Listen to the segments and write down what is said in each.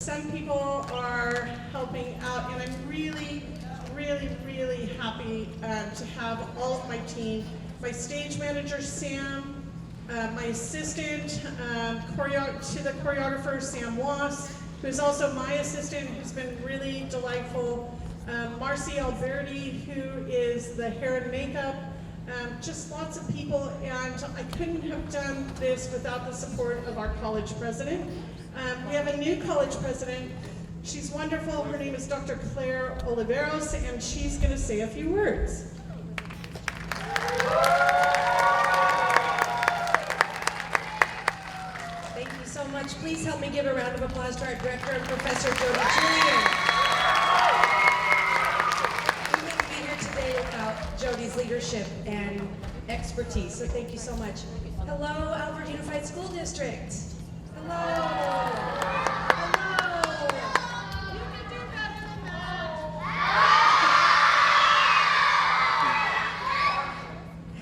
Some people are helping out, and I'm really, really happy to have all of my team. My stage manager, Sam, my assistant to the choreographer, Sam Wass, who's also my assistant, who's been really delightful. Marcy Alberti, who is the hair and makeup. Just lots of people, and I couldn't have done this without the support of our college president. We have a new college president. She's wonderful. Her name is Dr. Claire Oliveros, and she's going to say a few words. Thank you so much. Please help me give a round of applause to our director and Professor Jody Julian. We wouldn't be here today without Jody's leadership and expertise, so thank you so much. Hello, Albert Unified School District. Hello. Hello. You can do better than that.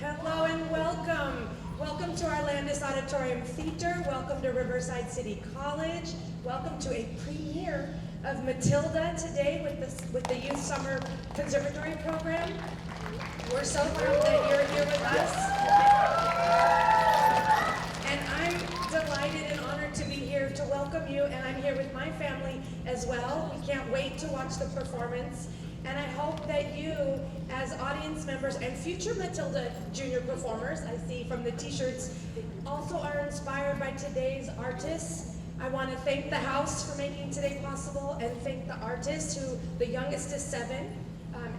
Hello and welcome. Welcome to our Landis Auditorium Theater. Welcome to Riverside City College. Welcome to a premiere of Matilda today with the Youth Summer Conservatory Program. We're so thrilled that you're here with us. And I'm delighted and honored to be here to welcome you, and I'm here with my family as well. We can't wait to watch the performance, and I hope that you, as audience members and future Matilda Junior performers, I see from the t-shirts, also are inspired by today's artists. I want to thank the house for making today possible, and thank the artists, who the youngest is 7,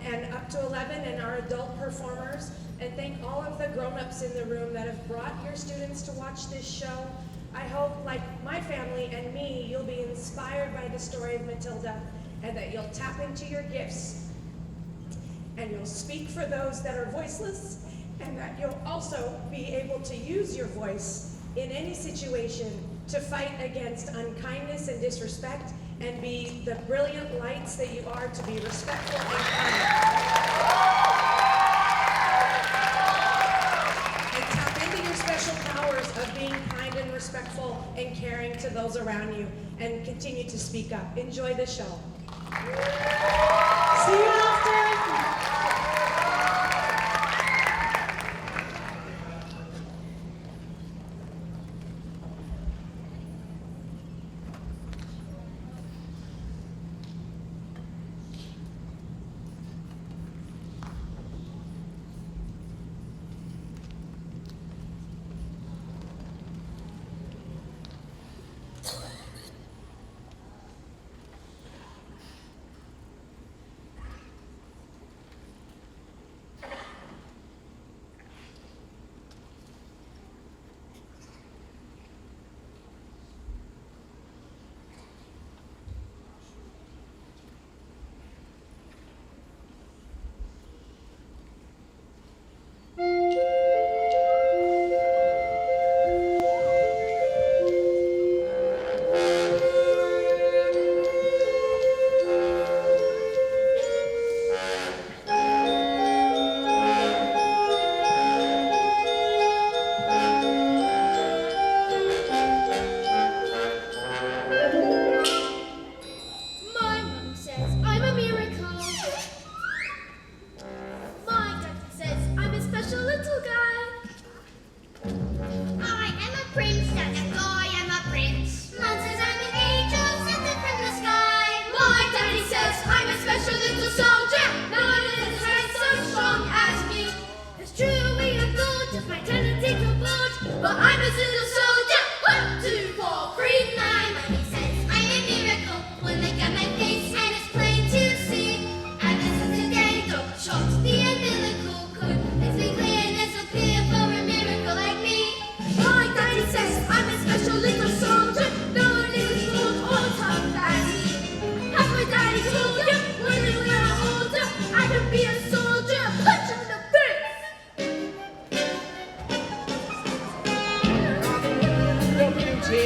and up to 11, and our adult performers, and thank all of the grown-ups in the room that have brought your students to watch this show. I hope, like my family and me, you'll be inspired by the story of Matilda, and that you'll tap into your gifts, and you'll speak for those that are voiceless, and that you'll also be able to use your voice in any situation to fight against unkindness and disrespect, and be the brilliant lights that you are, to be respectful and kind. And tap into your special powers of being kind and respectful and caring to those around you, and continue to speak up. Enjoy the show. See you after.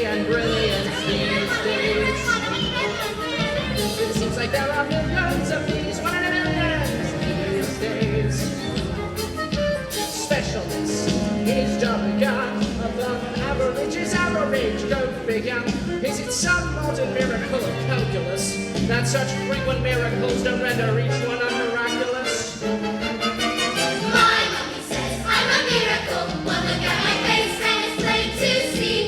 And brilliance these days. It seems like there are millions of these, 1 in a million these days. Specialist is just begun, above an average is average, go figure. Is it some modern miracle of ridiculous that such frequent miracles don't render each one miraculous. My mommy says I'm a miracle. One look at my face and it's plain to see.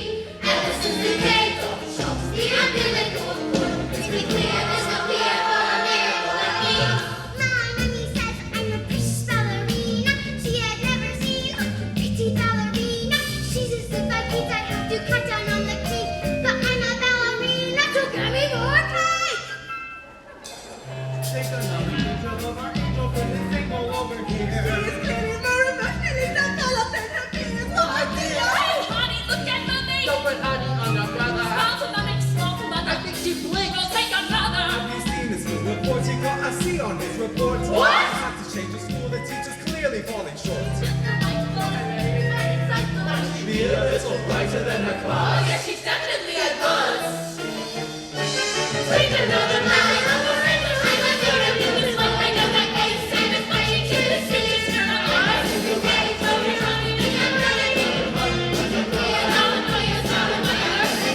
Ever since the day God shocks the umbilical cord, it's been clear there's no fear for a miracle like me. My mommy says I'm a precious ballerina. She had never seen a pretty ballerina. She's as if I could, I'd have to cut down on the key. But I'm a ballerina, so give me more cake. Take another picture of our angel from this table over here. Hey, honey, look at mommy. Don't put honey on the brother. Small for mommy, small for mother. I think she blinked. We'll take another. Have you seen this new report? You got a C on this report. What? Have to change the school, the teacher's clearly falling short. Be a little brighter than her class. Oh, yeah, she's definitely advanced. Take another line. I'm a miracle. It's what I know that face and it's flashing to the sea. Just turn on eyes. Hey, tell me something that I'm running. I'm a miracle.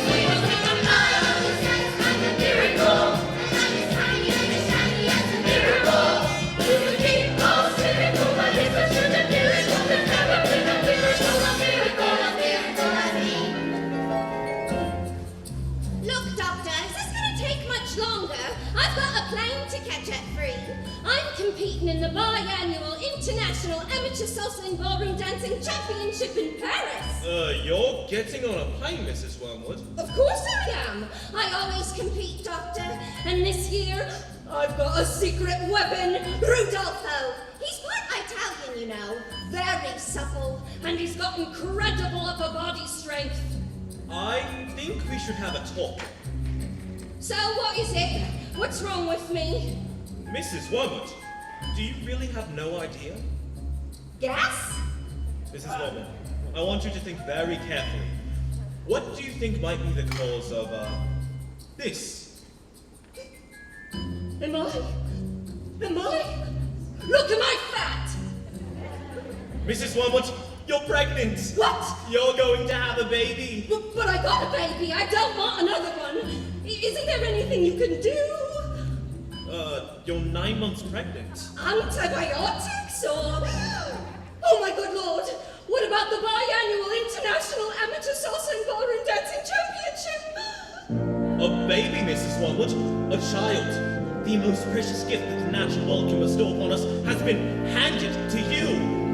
We will take another. I'm a miracle. I'm as tiny and as shiny as a miracle. We would keep all miracle, but it's such a miracle. There's never been a miracle, a miracle like me. Look, Doctor, is this going to take much longer? I've got a plane to catch at 3. I'm competing in the biannual International Amateur Salsa and Ballroom Dancing Championship in Paris. You're getting on a plane, Mrs. Wormwood. Of course I am. I always compete, Doctor. And this year, I've got a secret weapon, Rudolfo. He's part Italian, you know. Very supple. And he's got incredible upper body strength. I think we should have a talk. So what is it? What's wrong with me? Mrs. Wormwood, do you really have no idea? Gas? Mrs. Wormwood, I want you to think very carefully. What do you think might be the cause of, this? Am I? Look, am I fat? Mrs. Wormwood, you're pregnant! What? You're going to have a baby! But I got a baby. I don't want another one. Isn't there anything you can do? You're 9 months pregnant. Antibiotics or... Oh my good lord. What about the biannual International Amateur Salsa and Ballroom Dancing Championship? A baby, Mrs. Wormwood. A child. The most precious gift that the natural world can bestow upon us has been handed to you.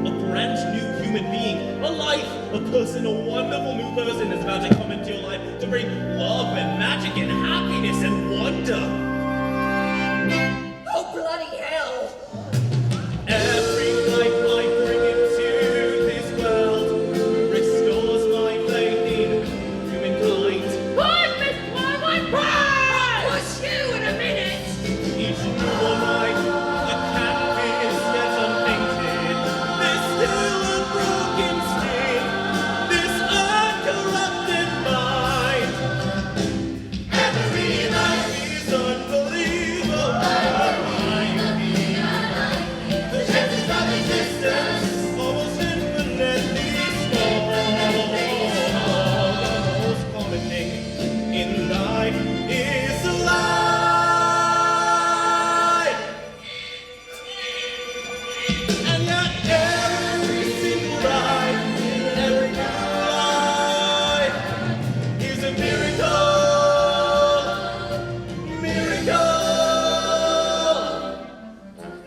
A brand new human being. A life. A person. A wonderful new person is about to come into your life to bring love and magic and happiness and wonder. Oh bloody hell. Every life I bring into this world restores my faith in humankind. Run, Miss Wormwood, run! Push you in a minute. Each new night, the cat is yet unpainted. There's still a broken skin, this uncorrupted mind. Every life is unbelievable. The chances of existence almost infinitely small. The most common thing in life is a lie. And yet every single life, every new life is a miracle. Miracle.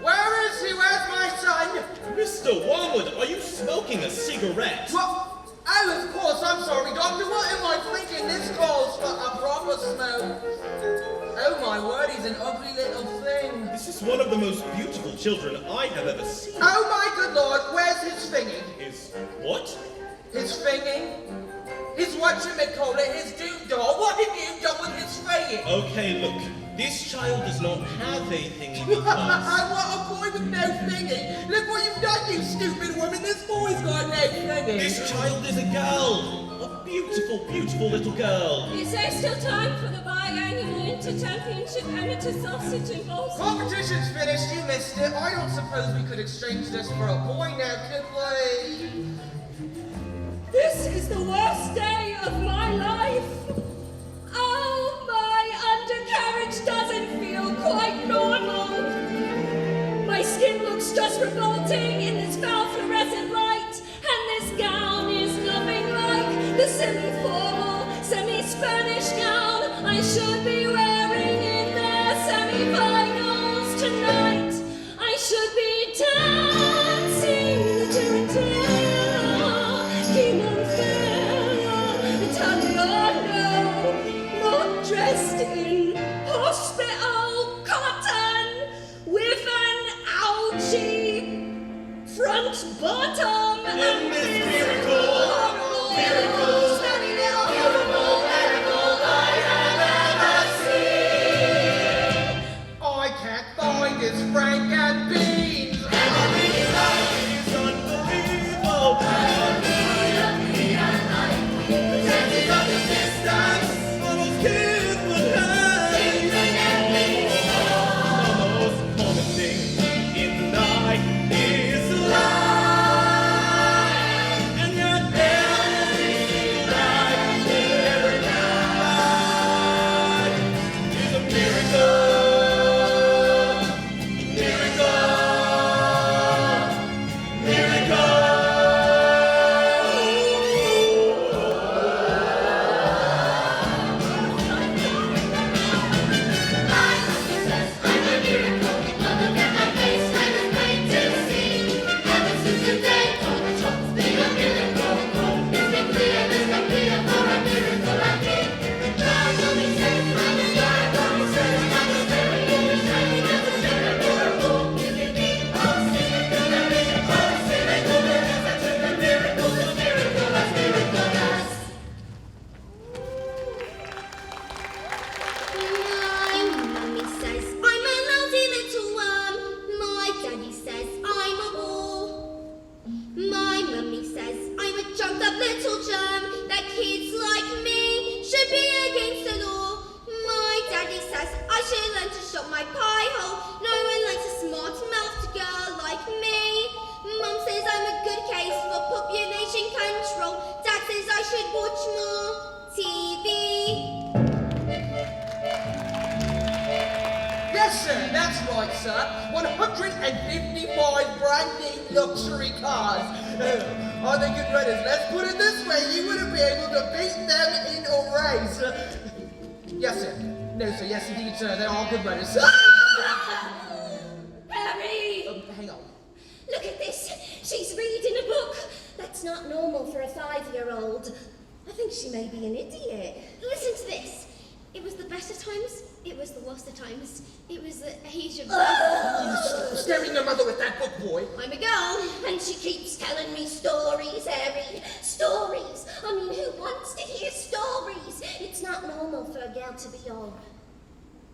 Where is he? Where's my son? Mr. Wormwood, are you smoking a cigarette? What? Oh, of course, I'm sorry, Doctor. What am I thinking? This calls for a proper smoke. Oh my word, he's an ugly little thing. This is one of the most beautiful children I have ever seen. Oh my good lord, where's his thingy? Is what? His thingy? His whatchamacallit, his doodah. What have you done with his thingy? Okay, look, this child does not have a thingy because... What, a boy with no thingy? Look what you've done, you stupid woman. This boy's got no thingy. This child is a girl. A beautiful, beautiful little girl. Is there still time for the biannual Inter-Championship Amateur Sausage and Balls? Competition's finished, you missed it. I don't suppose we could exchange this for a boy now, could we? This is the worst day of my life. Oh, my undercarriage it's just revolting in this foul fluorescent light. And this gown is nothing like the semi-formal, semi-Spanish gown I should be wearing in their semi-finals tonight. I should be dancing the tarantella, Italiano, not dressed in hospital cotton with an ouchie front bottom And this miracle, smelly little horrible miracle I have ever seen. I can't find this Frank and Beans. it's unbelievable. Almost kiss but hide. The most common thing in life is life. And yet every life, every life is a miracle. My mummy says I'm a lousy little worm. My daddy says I'm a bore. My mummy says I'm a jumped up little germ, that kids like me should be against the law. My daddy says I should learn to shut my pie hole. No one likes a smart-mouthed girl like me. Mum says I'm a good case for population control. Dad says I should watch more TV. Yes, sir, that's right, sir. 155 brand new luxury cars. Are they good runners? Let's put it this way, you wouldn't be able to beat them in a race. Yes, sir. No, sir. Yes, indeed, sir. They are good runners. Harry! Hang on. Look at this. She's reading a book. That's not normal for a 5-year-old. I think she may be an idiot. Listen to this. It was the best of times, it was the worst of times. It was the age of... Stop staring your mother with that book, boy. I'm a girl. And she keeps telling me stories, Harry. Stories. I mean, who wants to hear stories? It's not normal for a girl to be all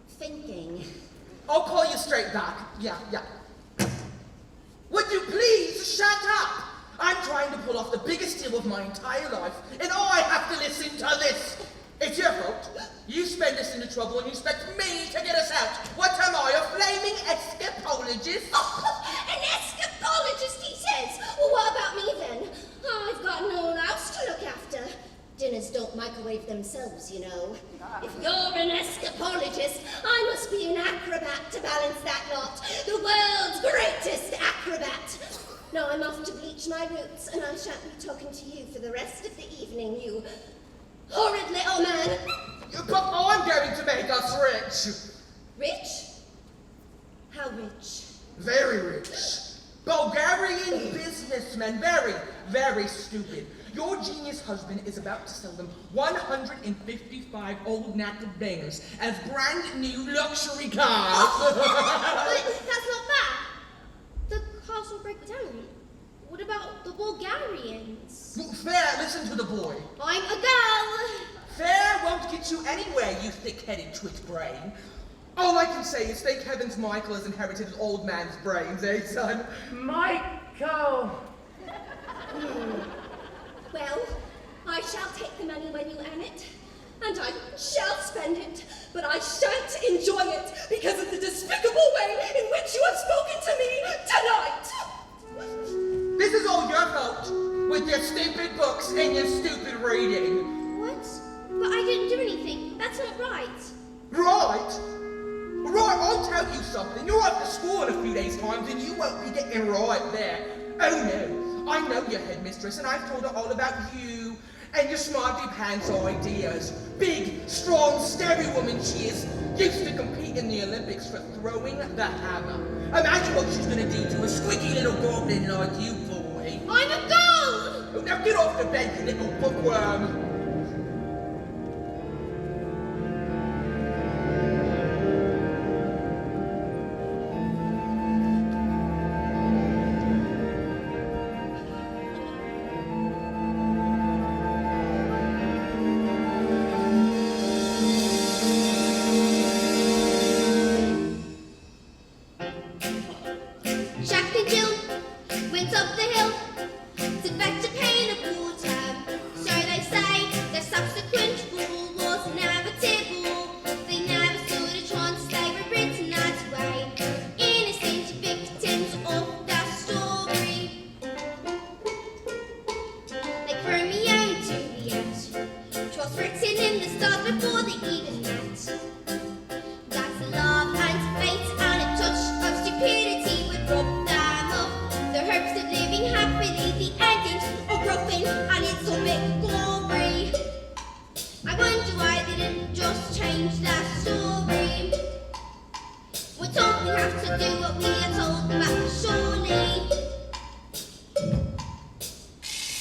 thinking. I'll call you straight back. Yeah. Would you please shut up? I'm trying to pull off the biggest deal of my entire life, and I have to listen to this. It's your fault. You spend us into trouble and you expect me to get us out. What am I, a flaming escapologist? Oh, an escapologist, he says. Well, what about me then? I've got no one else to look after. Dinners don't microwave themselves, you know. If you're an escapologist, I must be an acrobat to balance that lot. The world's greatest acrobat. Now I'm off to bleach my roots, and I shan't be talking to you for the rest of the evening, you horrid little man. But I'm going to make us rich. Rich? How rich? Very rich. Bulgarian businessmen. Very, very stupid. Your genius husband is about to sell them 155 old knackered things as brand new luxury cars. But that's not fair. The cars will break down. What about the Bulgarians? Fair, listen to the boy. I'm a girl. Fair won't get you anywhere, you thick-headed twit brain. All I can say is thank heavens Michael has inherited his old man's brains, eh, son? Michael! Well, I shall take the money when you earn it, and I shall spend it, but I shan't enjoy it because of the despicable way in which you have spoken to me tonight. This is all your fault, with your stupid books and your stupid reading. What? But I didn't do anything. That's not right. Right? Right, I'll tell you something. You're off to school in a few days' time, and you won't be getting right there. Oh no, I know your headmistress, and I've told her all about you and your smarty pants ideas. Big, strong, scary woman she is. Used to compete in the Olympics for throwing the hammer. Imagine what she's gonna do to a squeaky little goblin like you, boy. I'm a gold! Oh, now get off the bed, you little bookworm. Jack and Jill went up the hill to fetch a pail of water. So they say their subsequent fall was inevitable. They never saw the chance they were written that way. Innocent victims of their story. Like Romeo and Juliet, 'twas written in the stars before they even met. That's love and fate and a touch of stupidity would rob them of the hopes of living happily. The endings are broken and it's a bit gory. I wonder why they didn't just change their story. We don't have to do what we are told, but surely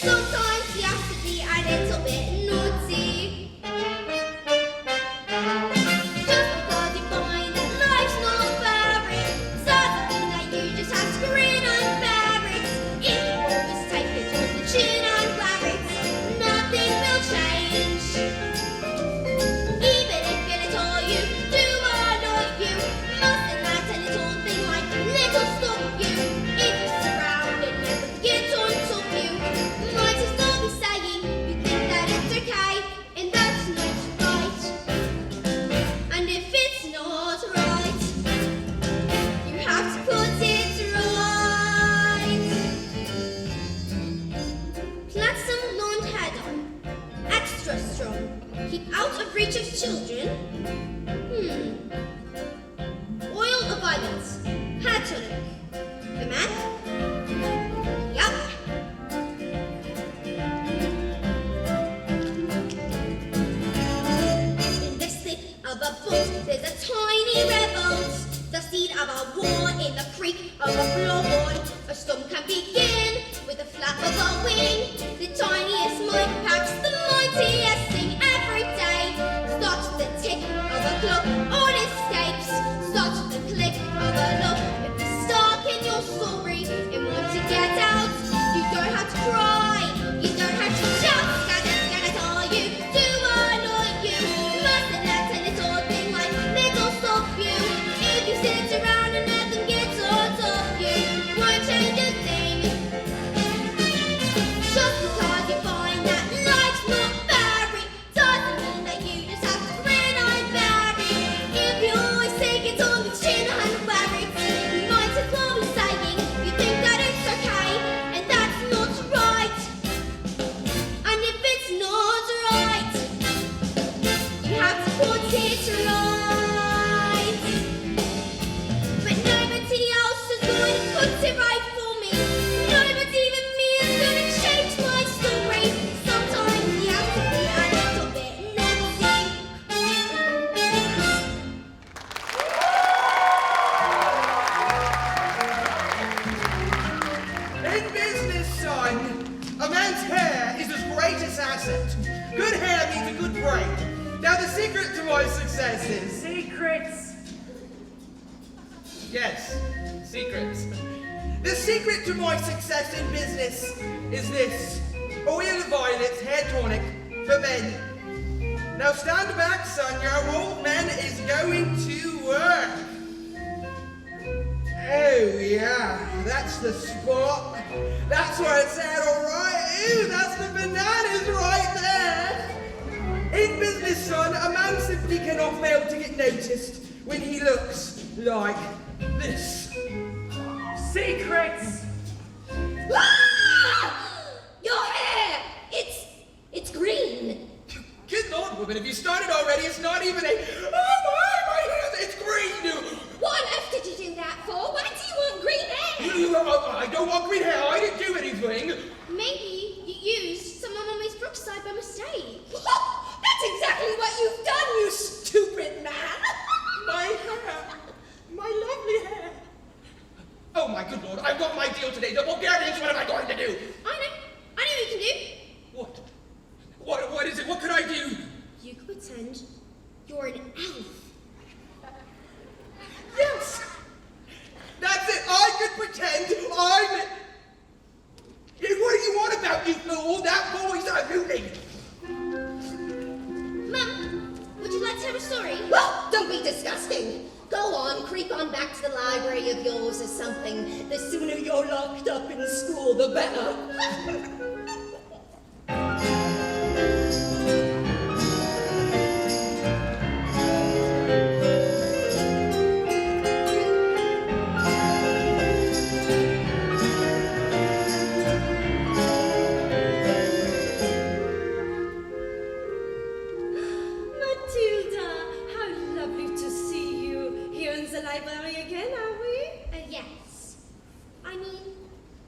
sometimes you have to be a little bit naughty. Just because you find that life's not fair, it doesn't mean that you just have to grin and bear it. If you always take it on the chin and wear it, nothing will change. Even if you let all you do annoy you, mustn't let a little thing like little stop you. If you're surrounded, never get on top you. Might as well be saying you think that it's okay, and that's not right. And if it's not right, you have to put it right. Plant some blonde head on, extra strong. Keep out of reach of children. Oil of violence, hair tonic. The man? Yup. In this thick of a boat, there's a tiny revolt. The seed of a war in the creak of a floorboard. A storm can begin with a flap of a wing. The tiniest mind packs the mightiest thing every day. Starts the tick of a clock, all escapes. Starts the click of a lock. If you're stuck in your story and want to get out, you don't have to cry, you don't have to shout. Get all you do annoy you. Mustn't let a little thing like little stop you. If you sit around and let them get on top you, won't change a thing. Just because you find that life's not fair, it doesn't mean that you just have to grin and bear it. If you always take it on the chin and wear it, you might as well be saying you think that it's okay, and that's not right. And if it's not right, you have to put it right. But nobody else is going to put it right for me. Nobody but me is going to change my story. Sometimes you have to be a little bit naughty. In business, son, a man's hair is his greatest asset. Good hair means a good brain. Now, the secret to my success is... Secrets. Yes, secrets. The secret to my success in business is this. Oil of violets hair tonic for men. Now stand back, son. Your old man is going to work. Oh, yeah, that's the spot. That's where it's at, all right. Ooh, that's the bananas right there. In business, son, a man simply cannot fail to get noticed when he looks like this. Secrets. Ah! Your hair! It's green. Good Lord, woman, have you started already? It's not even a... Oh, my hair, it's green. Oh, I don't want green hair. I didn't do anything. Maybe you used some of Mummy's Brookside by mistake. That's exactly what you've done, you stupid man! My hair. My lovely hair. Oh, my good Lord. I've got my deal today. The Bulgarians, what am I going to do? I know what you can do. What? What is it? What could I do? You could pretend you're an elf. Yes! That's it! I could pretend I'm... What do you want about, you fool? That boy's a looting! Mum, would you like to have a story? Well, don't be disgusting. Go on, creep on back to the library of yours or something. The sooner you're locked up in school, the better. Matilda, how lovely to see you here in the library again, are we? Yes. I mean,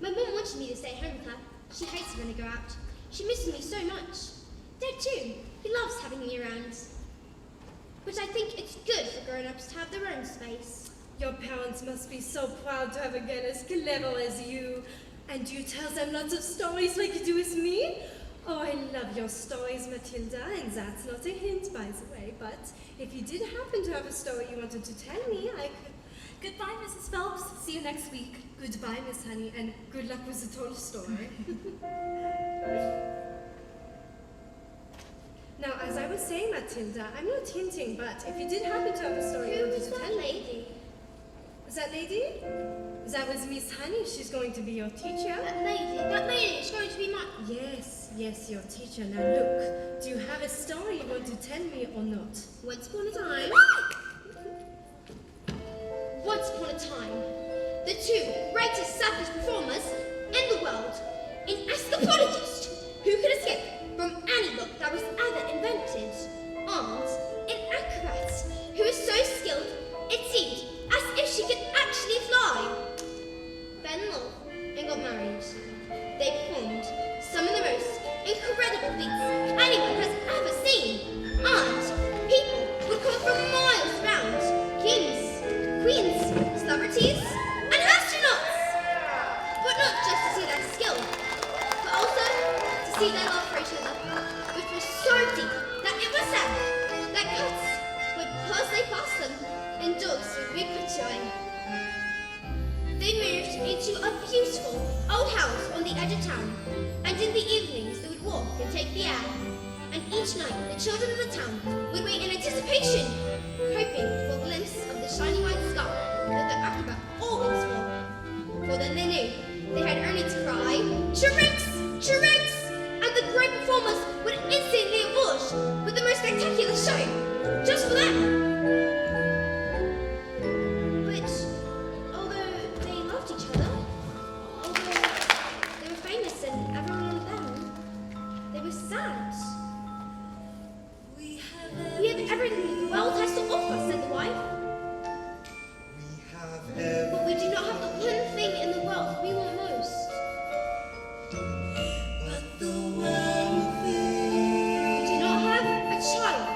my mum wanted me to stay home with her. She hates when I go out. She misses me so much. Dad too. He loves having me around. But I think it's good for grown-ups to have their own space. Your parents must be so proud to have a girl as clever as you. And do you tell them lots of stories like you do with me? Oh, I love your stories, Matilda, and that's not a hint, by the way. But if you did happen to have a story you wanted to tell me, I could... Goodbye, Mrs. Phelps. See you next week. Goodbye, Miss Honey, and good luck with the total story. Now, as I was saying, Matilda, I'm not hinting, but if you did happen to have a story you Who wanted is to that tell me... lady? Is that lady? That was Miss Honey. She's going to be your teacher. That lady is going to be my... Yes, your teacher. Now look, do you have a story you want to tell me or not? Once upon a time... Once upon a time, the two greatest circus performers in the world, an escapologist who could escape from any look that was ever invented, and an acrobat who was so skilled it seemed as if she could actually fly. Fell in love and got married. They performed some of the most incredible feats anyone has ever seen, and people would come from miles around, kings, queens, celebrities, and astronauts! But not just to see their skill, but also to see their love for each other, which was so deep that it was said that cats would personally pass them and dogs would be pursuing. They moved into a beautiful old house on the edge of town, and in the evenings they would walk and take the air. And each night the children of the town would wait in anticipation, hoping for a glimpse of the shiny white scarf that the acrobat always wore. For then they knew they had only to cry, "Chirix! Chirix!" and the great performers would instantly emerge with the most spectacular show, just for them. But although they loved each other, although they were famous and everyone loved them, they were sad. We have everything the world has to offer, said the wife. But we do not have the one thing in the world we want most. We do not have a child.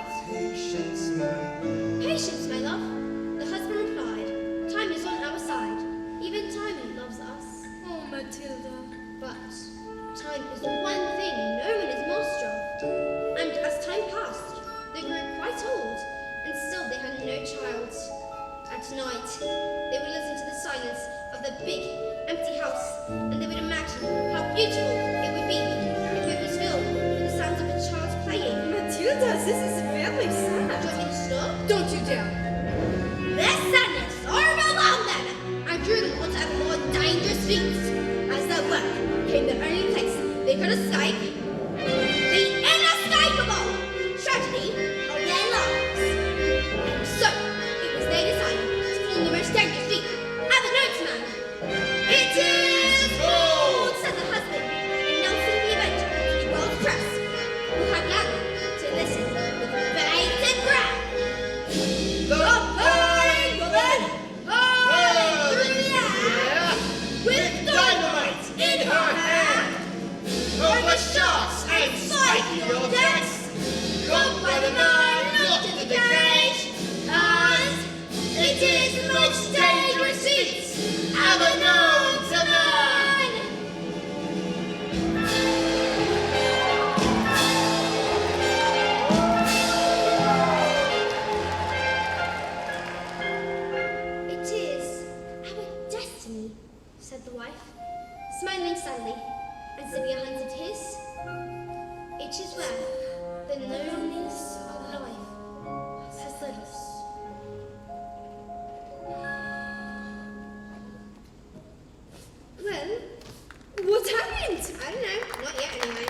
Patience, my love, the husband replied. Time is on our side. Even time loves us. Oh, Matilda. But time is the one thing no one is master of. And as time passed, they grew quite old, and still they had no child. At night, they would listen to the silence of the big, empty house, and they would imagine how beautiful it would be if it was filled with the sounds of a child playing. Matilda, this is very Do you sad. want me to stop? Don't you dare. Their sadness overwhelmed them and drew them onto ever more dangerous feats. As their work came the only place they could escape, the inescapable tragedy of their lives. And so, it was they decided to perform the most dangerous feat ever known to man. It is gold, said the husband, announcing the event to the world press, who had gathered to listen with bated breath. The penguin flying through the air with smiling sadly, and singing your hands at his. It is where the loneliness of life has led us. Well, what happened? I don't know, not yet anyway.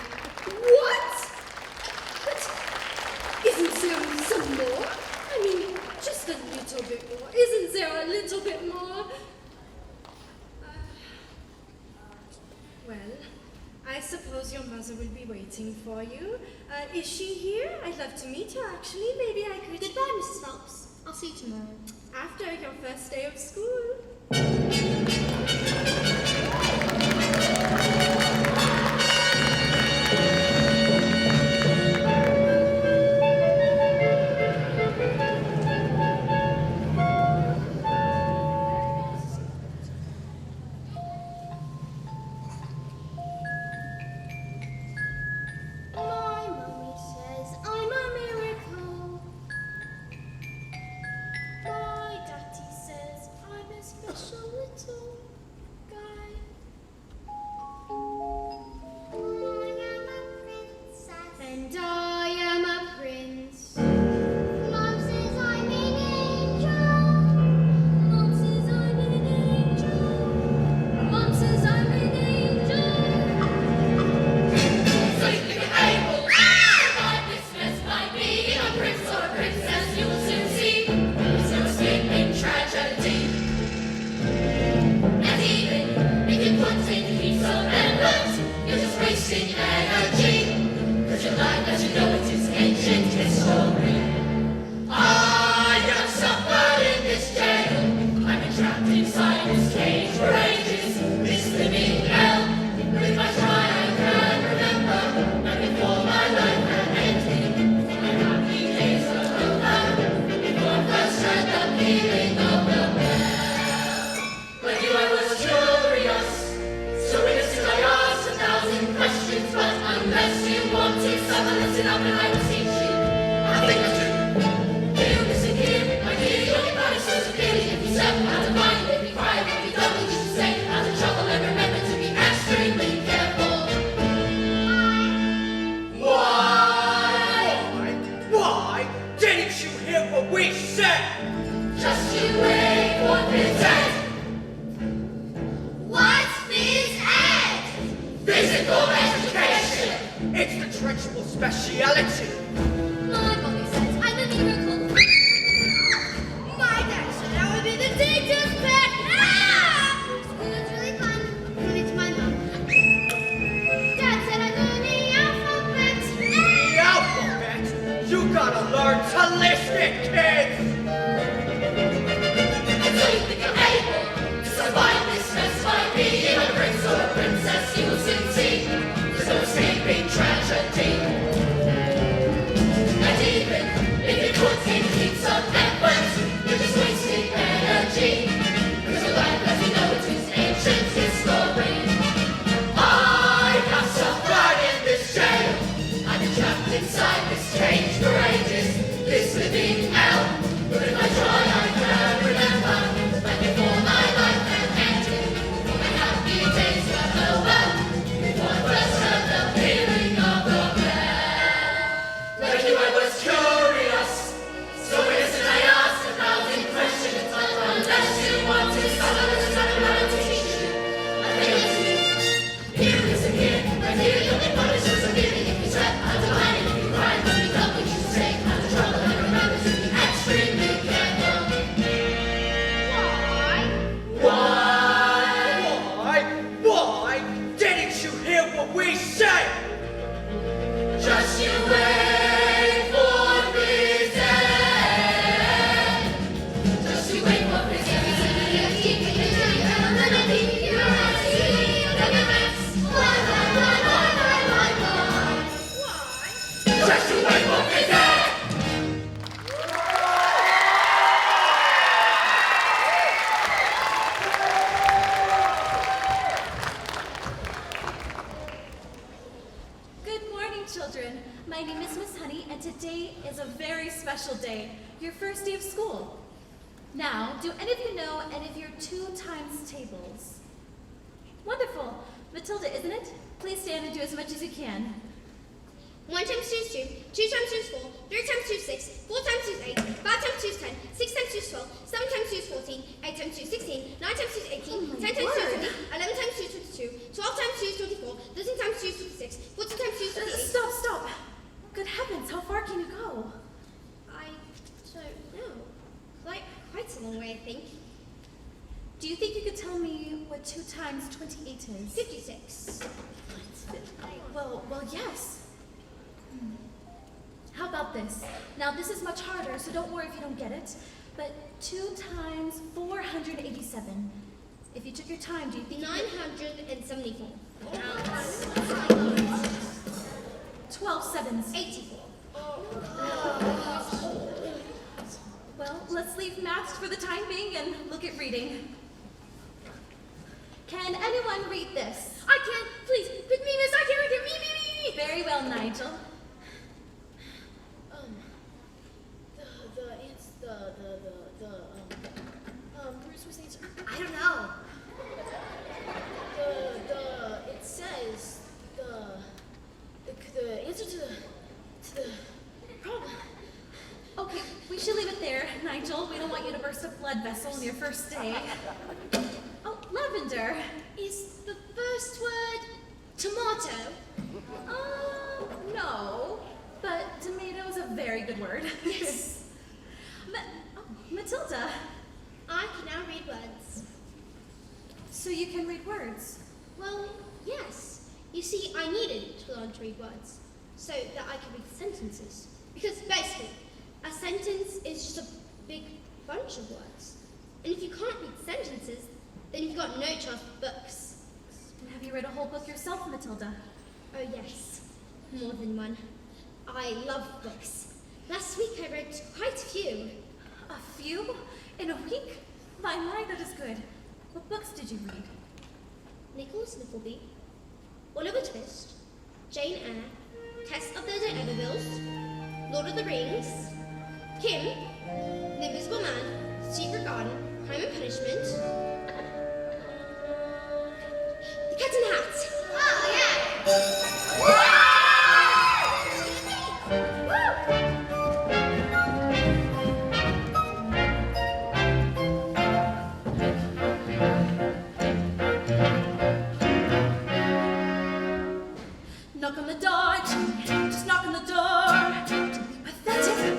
What? But isn't there some more? I mean, just a little bit more. Isn't there a little bit more? Well, I suppose your mother will be waiting for you. Is she here? I'd love to meet her, actually. Maybe I could... Goodbye, Mrs. Phelps. I'll see you tomorrow. After your first day of school. My mommy says I'm a miracle. My daddy says I'm a special little guy. I am a princess. And I am a prince. Mom says I'm an angel. Mom says I'm an angel. Mom says I'm an angel. So you think you're able to survive this mess by being a prince or a princess? You will soon see there's no escaping tragedy. And even if you put in heaps of effort, you're just wasting energy. 'Cause your life, as you know, it is ancient history. I have suffered in this jail. I've been trapped inside this cage for ages. This living hell. With my try, I can remember when before my life had ended. My happy days were over. Before I first heard the pealing of the bell. When you I was curious, so innocent I asked 1,000 questions, but unless you want to suffer, listen up and I will teach you. I think I do. You listen here, my dear, you'll be punished so severely if you step out of line. If you cry, if you double, you should stay out of trouble and remember to be extremely careful. Why? Why? Didn't you hear what we said? Just you wait for this end. What's this ed? Physical education. It's the treacherous speciality. My mommy says I'm a miracle. My dad said I would be the teacher's pet. School's really fun. Give it to my mom. Dad said I'm learning alphabet. The alphabet? You gotta learn to listen, kids! And so you think you're able to survive this mess by being a prince or a princess? You will soon see there's no escaping tragedy. And even if you put in heaps of effort, you're just wasting energy. 'Cause your life, as you know, it is ancient history. I have suffered in this jail. I've been trapped inside this cage for ages. This living hell. But if I try, I can remember when before my life had ended. Before my happy days were over. Before I first heard the pealing of the bell. Like you, I was curious. So innocent, I asked 1,000 questions. But unless you want to suffer, listen up and I will teach you. I think I do. Here, listen here. Right here, you'll be punished so severely if you step out of line. And if you cry, don't be double. You should stay out of trouble and remember to be extremely careful. Why? Why? Didn't you hear what we said? Just you wait for this end. Just you wait for this end. Just you wait for this end. Good morning, children. My name is Miss Honey, and today is a very special day, your first day of school. Now, do any of you know any of your 2 times tables? Wonderful. Matilda, isn't it? Please stand and do as much as you can. 1 times 2 is 2, 2 times 2 is 4, 3 times 2 is 6, 4 times 2 is 8, 5 times 2 is 10, 6 times 2 is 12, 7 times 2 is 14, 8 times 2 is 16, 9 times 2 is 18, 10 times 2 is 20, 11 times 2 is 22, 12 times 2 is 24, 13 times 2 is 26, 14 times 2 is 28. Stop. Good heavens, how far can you go? I don't know. Like, quite a long way, I think. Do you think you could tell me what 2 times 28 is? 56. Well, yes. How about this? Now, this is much harder, so don't worry if you don't get it. But 2 times 487. If you took your time, do you think 974. 12 sevens? 84. Well, let's leave maths for the time being and look at reading. Can anyone read this? I can. Please, pick me, miss. I can read it. Me. Very well, Nigel. Bruce was the answer. I don't know. It says the answer to the problem. Okay, we should leave it there, Nigel. We don't want you to burst a blood vessel on your first day. Oh, lavender. Is the first word tomato? No. But tomato is a very good word. Yes. Matilda. I can now read words. So you can read words? Well, yes. You see, I needed to learn to read words so that I could read sentences. Because basically, a sentence is just a big bunch of words. And if you can't read sentences, then you've got no chance for books. Have you read a whole book yourself, Matilda? Oh yes, more than one. I love books. Last week I read quite a few. A few? In a week? My, that is good. What books did you read? Nicholas Nickleby, Oliver Twist, Jane Eyre, Test of the D'Urbervilles, Lord of the Rings, Kim, The Invisible Man, Secret Garden, Crime and Punishment, The Cat in the Hat. Oh yeah! Knock on the door, Jimmy. Just knock on the door. Don't be pathetic.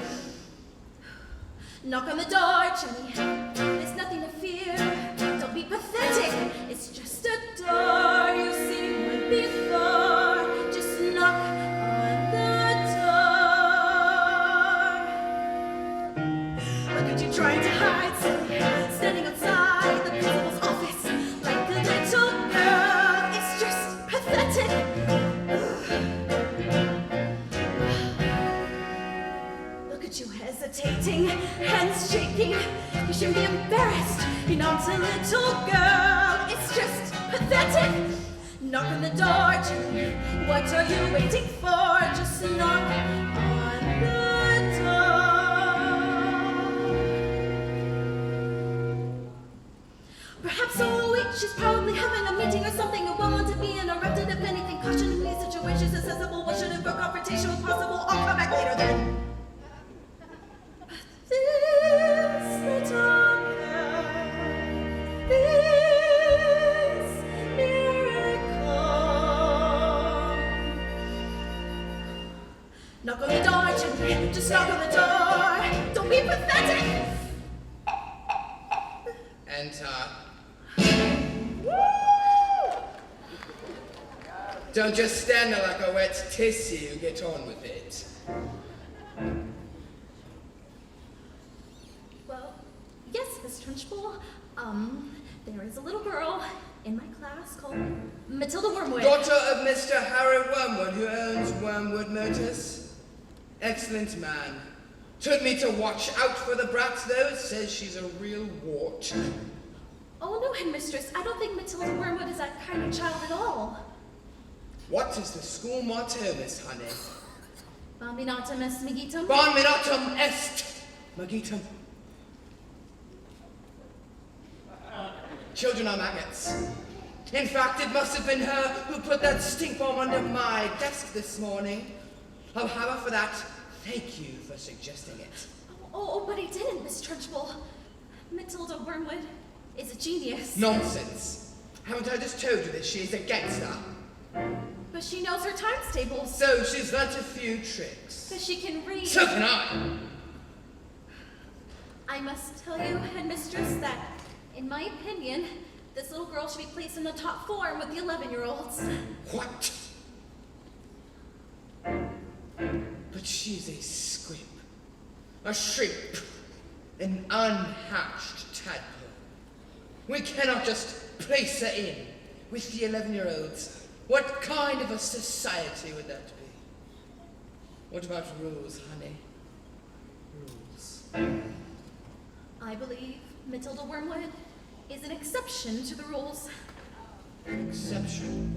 Knock on the door, Jimmy. There's nothing to fear. Don't be pathetic. It's just a door you've seen one before. Just knock on the door. Look at you trying to hide, silly. Standing outside the principal's office like a little girl. It's just pathetic. You hesitating, hands shaking. You shouldn't be embarrassed. You're not a little girl. It's just pathetic. Knock on the door, Jimmy. What are you waiting for? Just knock on the door. Perhaps all week she's probably having a meeting or something. It won't want to be interrupted. If anything, caution in these situations is sensible. What should it for confrontation was possible? I'll come back later then. This little girl, this miracle. Knock on the door, Jimmy. Just knock on the door. Don't be pathetic. Enter. Don't just stand there like a wet tissue. Get on with it. Yes, Miss Trunchbull. There is a little girl in my class called Matilda Wormwood. Daughter of Mr. Harry Wormwood, who owns Wormwood Motors. Excellent man. Told me to watch out for the brat, though. Says she's a real wart. Oh, no, headmistress. I don't think Matilda Wormwood is that kind of child at all. What is the school motto, Miss Honey? Bambinatum est magitum. Bambinatum est magitum. Children are maggots. In fact, it must have been her who put that stink bomb under my desk this morning. Oh, however, for that, thank you for suggesting it. Oh, but I didn't, Miss Trunchbull. Matilda Wormwood is a genius. Nonsense. Haven't I just told you that she is a gangster? But she knows her times tables. So she's learnt a few tricks. So she can read. So can I. I must tell you, headmistress, that, in my opinion, this little girl should be placed in the top form with the 11-year-olds. What? But she's a squib, a shrimp, an unhatched tadpole. We cannot just place her in with the 11-year-olds. What kind of a society would that be? What about rules, honey? Rules. I believe Matilda Wormwood is an exception to the rules. An exception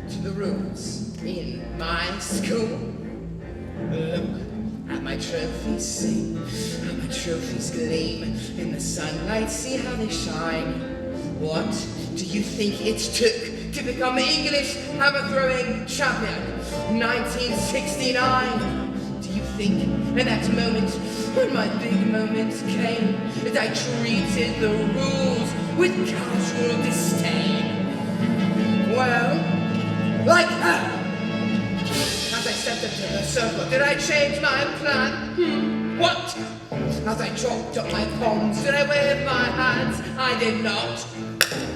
to the rules in my school. Look at my trophies sing, how my trophies gleam in the sunlight, see how they shine. What do you think it took to become English hammer-throwing champion? 1969. Do you think in that moment, when my big moment came, that I treated the rules with casual disdain? Well, like her. As I stepped into the circle, did I change my plan? What? As I dropped up my palms, did I wave my hands? I did not.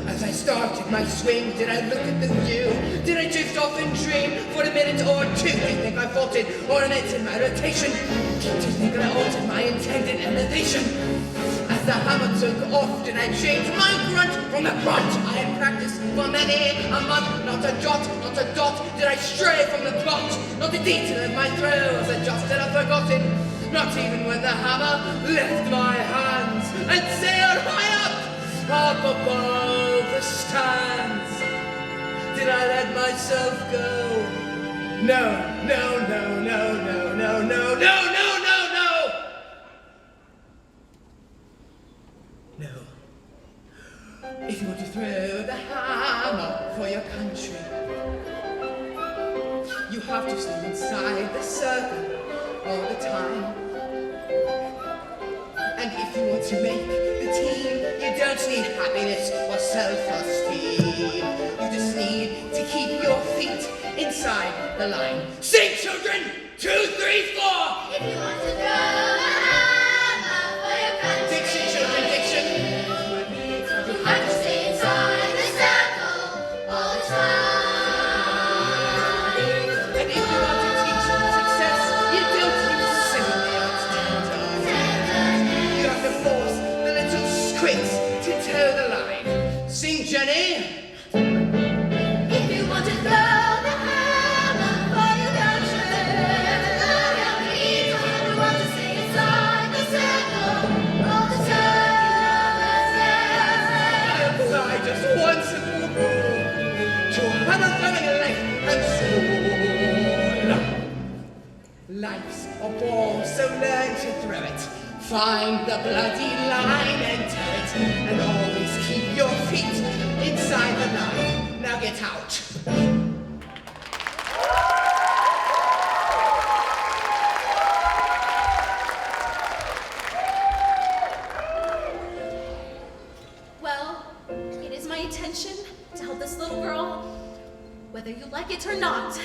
As I started my swing, did I look at the view? Did I drift off and dream for a minute or two? Do you think I faltered or ornamented my rotation? Do you think I altered my intended elevation? As the hammer took off, did I change my grunt from the front? I had practiced for many a month, not a jot, not a dot. Did I stray from the plot? Not a detail of my throw was adjusted or forgotten. Not even when the hammer left my hands and sailed high up above the stands. Did I let myself go? No, no, no, no, no, no, no, no, no, no, no! No. If you want to throw the hammer for your country, you have to stay inside the circle all the time. And if you want to make the team, you don't need happiness or self-esteem. You just need to keep your feet inside the line. Sing, children! 2, 3, 4! If you want to throw a hammer for your country, Diction, children, diction! you have to stay inside the circle all the time. And if you want to teach success, you don't use simile or tantrum. You have to force the little squids to toe the line. Sing, Jenny! If you want to throw the hammer for your country, you want to stay inside the circle all the time. Apply just one simple rule to hammer throwing life and soul. Life's a ball, so learn to throw it. Find the bloody line and tow it, and always keep your feet inside the line. Now get out. Well, it is my intention to help this little girl, whether you like it or not.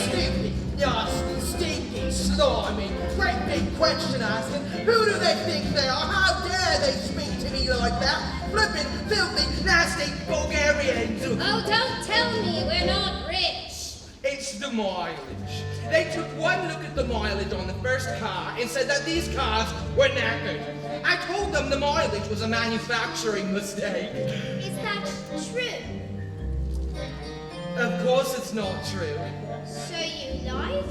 Stinky, nasty, stinky, slimy, great big question asking. Who do they think they are? How dare they speak to me like that? Flippin', filthy, nasty Bulgarians. Oh, don't tell me we're not rich. It's the mileage. They took one look at the mileage on the first car and said that these cars were knackered. I told them the mileage was a manufacturing mistake. Is that true? Of course it's not true. So you lied?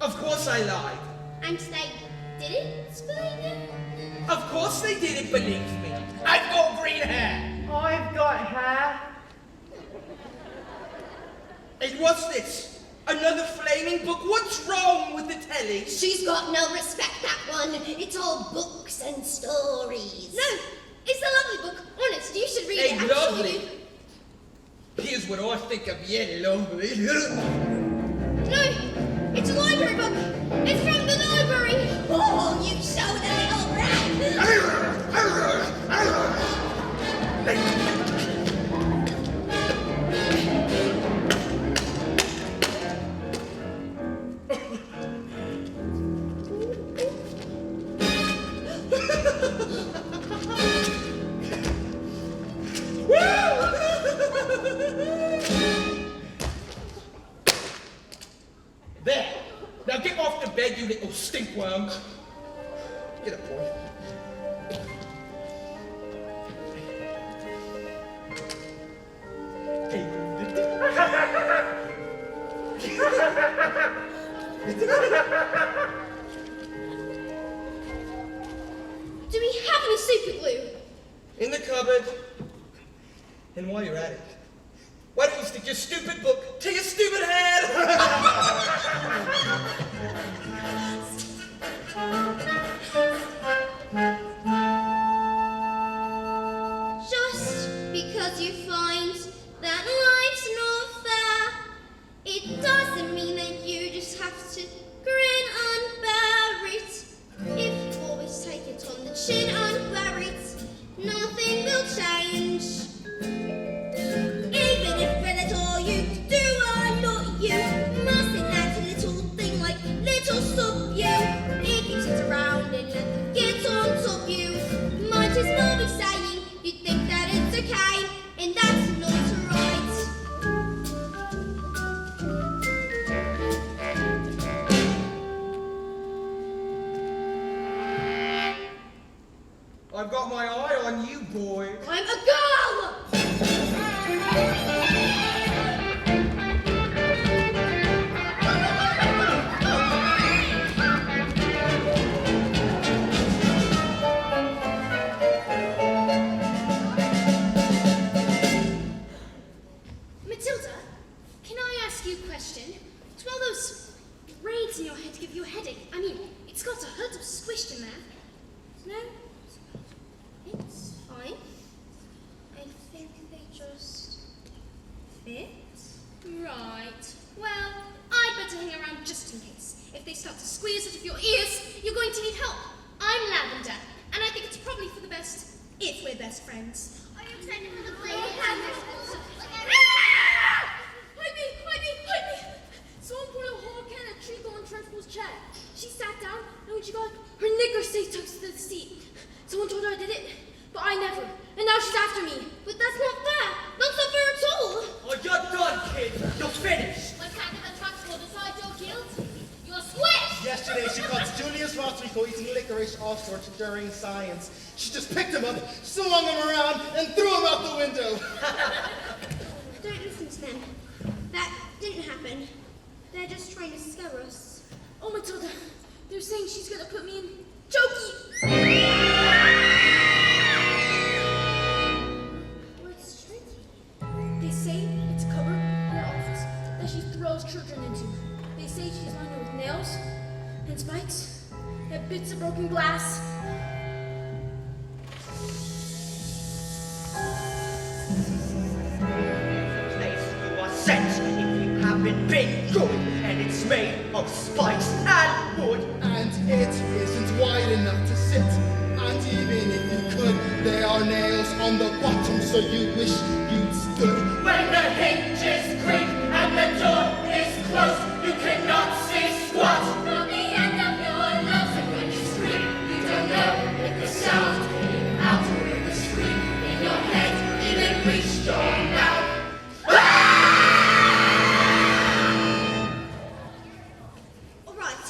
Of course I lied. And they didn't believe you? Of course they didn't believe me. I've got green hair. I've got hair. And what's this? Another flaming book? What's wrong with the telly? She's got no respect, that one. It's all books and stories. No, it's a lovely book. Honest, you should read it. Hey, I'm lovely. sure you... Here's what I think of you, lovely. No, it's a library book. It's from the library. Oh, you show the little There. Now get off the bed, you little stinkworm. Get up, boy. Do we have any super glue? In the cupboard. And while you're at it, why don't you stick your stupid book to your stupid head? Just because you find that life's not fair, it doesn't mean that you just have to grin and bear it. If you always take it on the chin and bear it, nothing will change. Even if it's all you do or not you, mustn't let a little thing like little stop you. If you sit around and let them get on top you, might as well be saying you think that it's okay, and that's not right. I've got my eye on you, boy. I'm a girl! Matilda, can I ask you a question? Do all those braids in your head give you a headache? I mean, it's got a hurt or squished in there. No? It's fine. I think they just fit. Right. Well, I'd better hang around just in case. If they start to squeeze out of your ears, you're going to need help. I'm Lavender, and I think it's probably for the best if we're best friends. Are you excited for the play? Hide me! Hide me! Hide me! Someone poured a whole can of treacle on Trunchbull's chair. She sat down, and when she got her knickers stayed tucked to the seat. Someone told her I did it, but I never. And now she's after me. But that's not fair. Not so fair at all. Oh, you're done, kid. You're finished. What kind of a Trunchbull decide your guilt? You're squished! Yesterday, she caught Julius Rodrigo eating licorice all sorts during science. She just picked him up, swung him around, and threw him out the window. Don't listen to them. That didn't happen. They're just trying to scare us. Oh, Matilda. They're saying she's gonna put me in Jokey. What's tricky? They say it's a cupboard in her office that she throws children into. They say she's lined with nails and spikes and bits of broken glass. Place you are sent if you haven't been good, and it's made of spikes and wood. And it isn't wide enough to sit. And even if you could, there are nails on the bottom, so you wish you'd stood. When the hinges creak and the door is closed, you cannot see squat. From the end of your lungs, and when you scream, you don't know if the sound came out or if the scream in your head even reached your mouth. All right.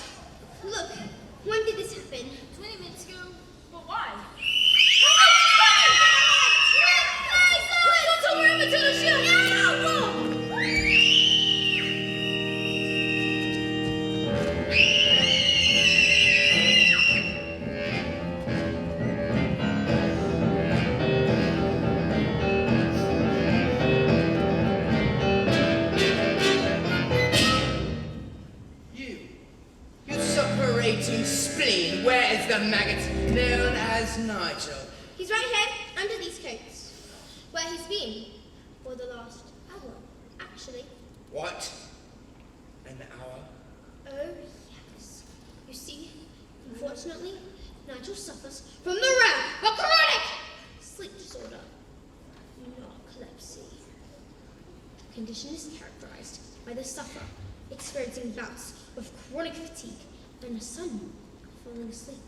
Look, when did this happen? 20 minutes ago. But why? Don't tell her Matilda, she'll known as Nigel. He's right here, under these coats. Where he's been for the last hour, actually. What? An hour? Oh, yes. You see, unfortunately, Nigel suffers from the rare but chronic sleep disorder, narcolepsy. The condition is characterized by the sufferer experiencing bouts of chronic fatigue and a sudden falling asleep,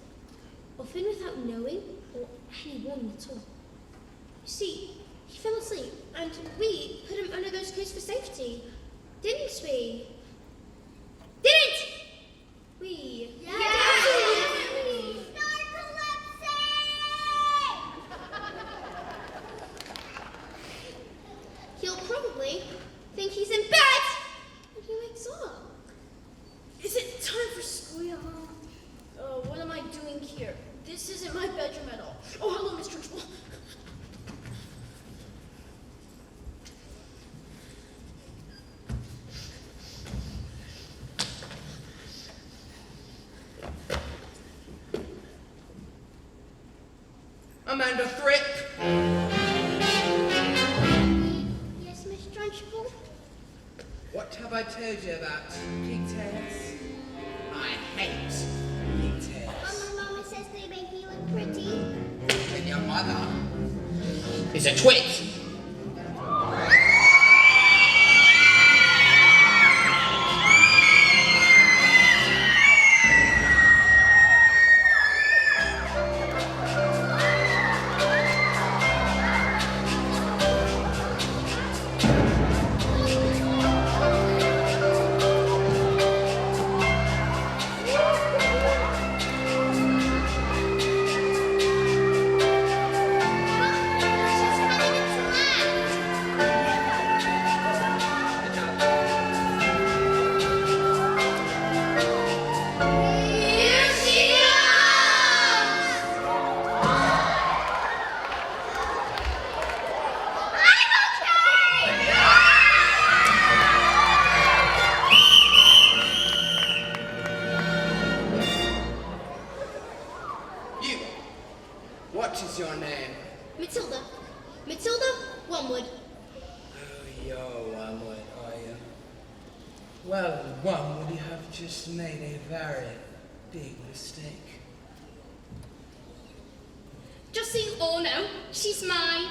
often without knowing or any warning at all. You see, he fell asleep, and we put him under those coats for safety, didn't we? Didn't we? He'll probably think he's in bed when he wakes up. Is it time for school, Mom? Oh, what am I doing here? This isn't my bedroom at all. Oh, hello, Miss Trunchbull. Amanda Thripp. Yes, Miss Trunchbull? What have I told you about pigtails? I hate pigtails. My mama says they make me look pretty. And your mother is a twit. What is your name? Matilda. Matilda Wormwood. Oh, you're Wormwood, are you? Well, Wormwood, you have just made a very big mistake. Just so you all know, she's my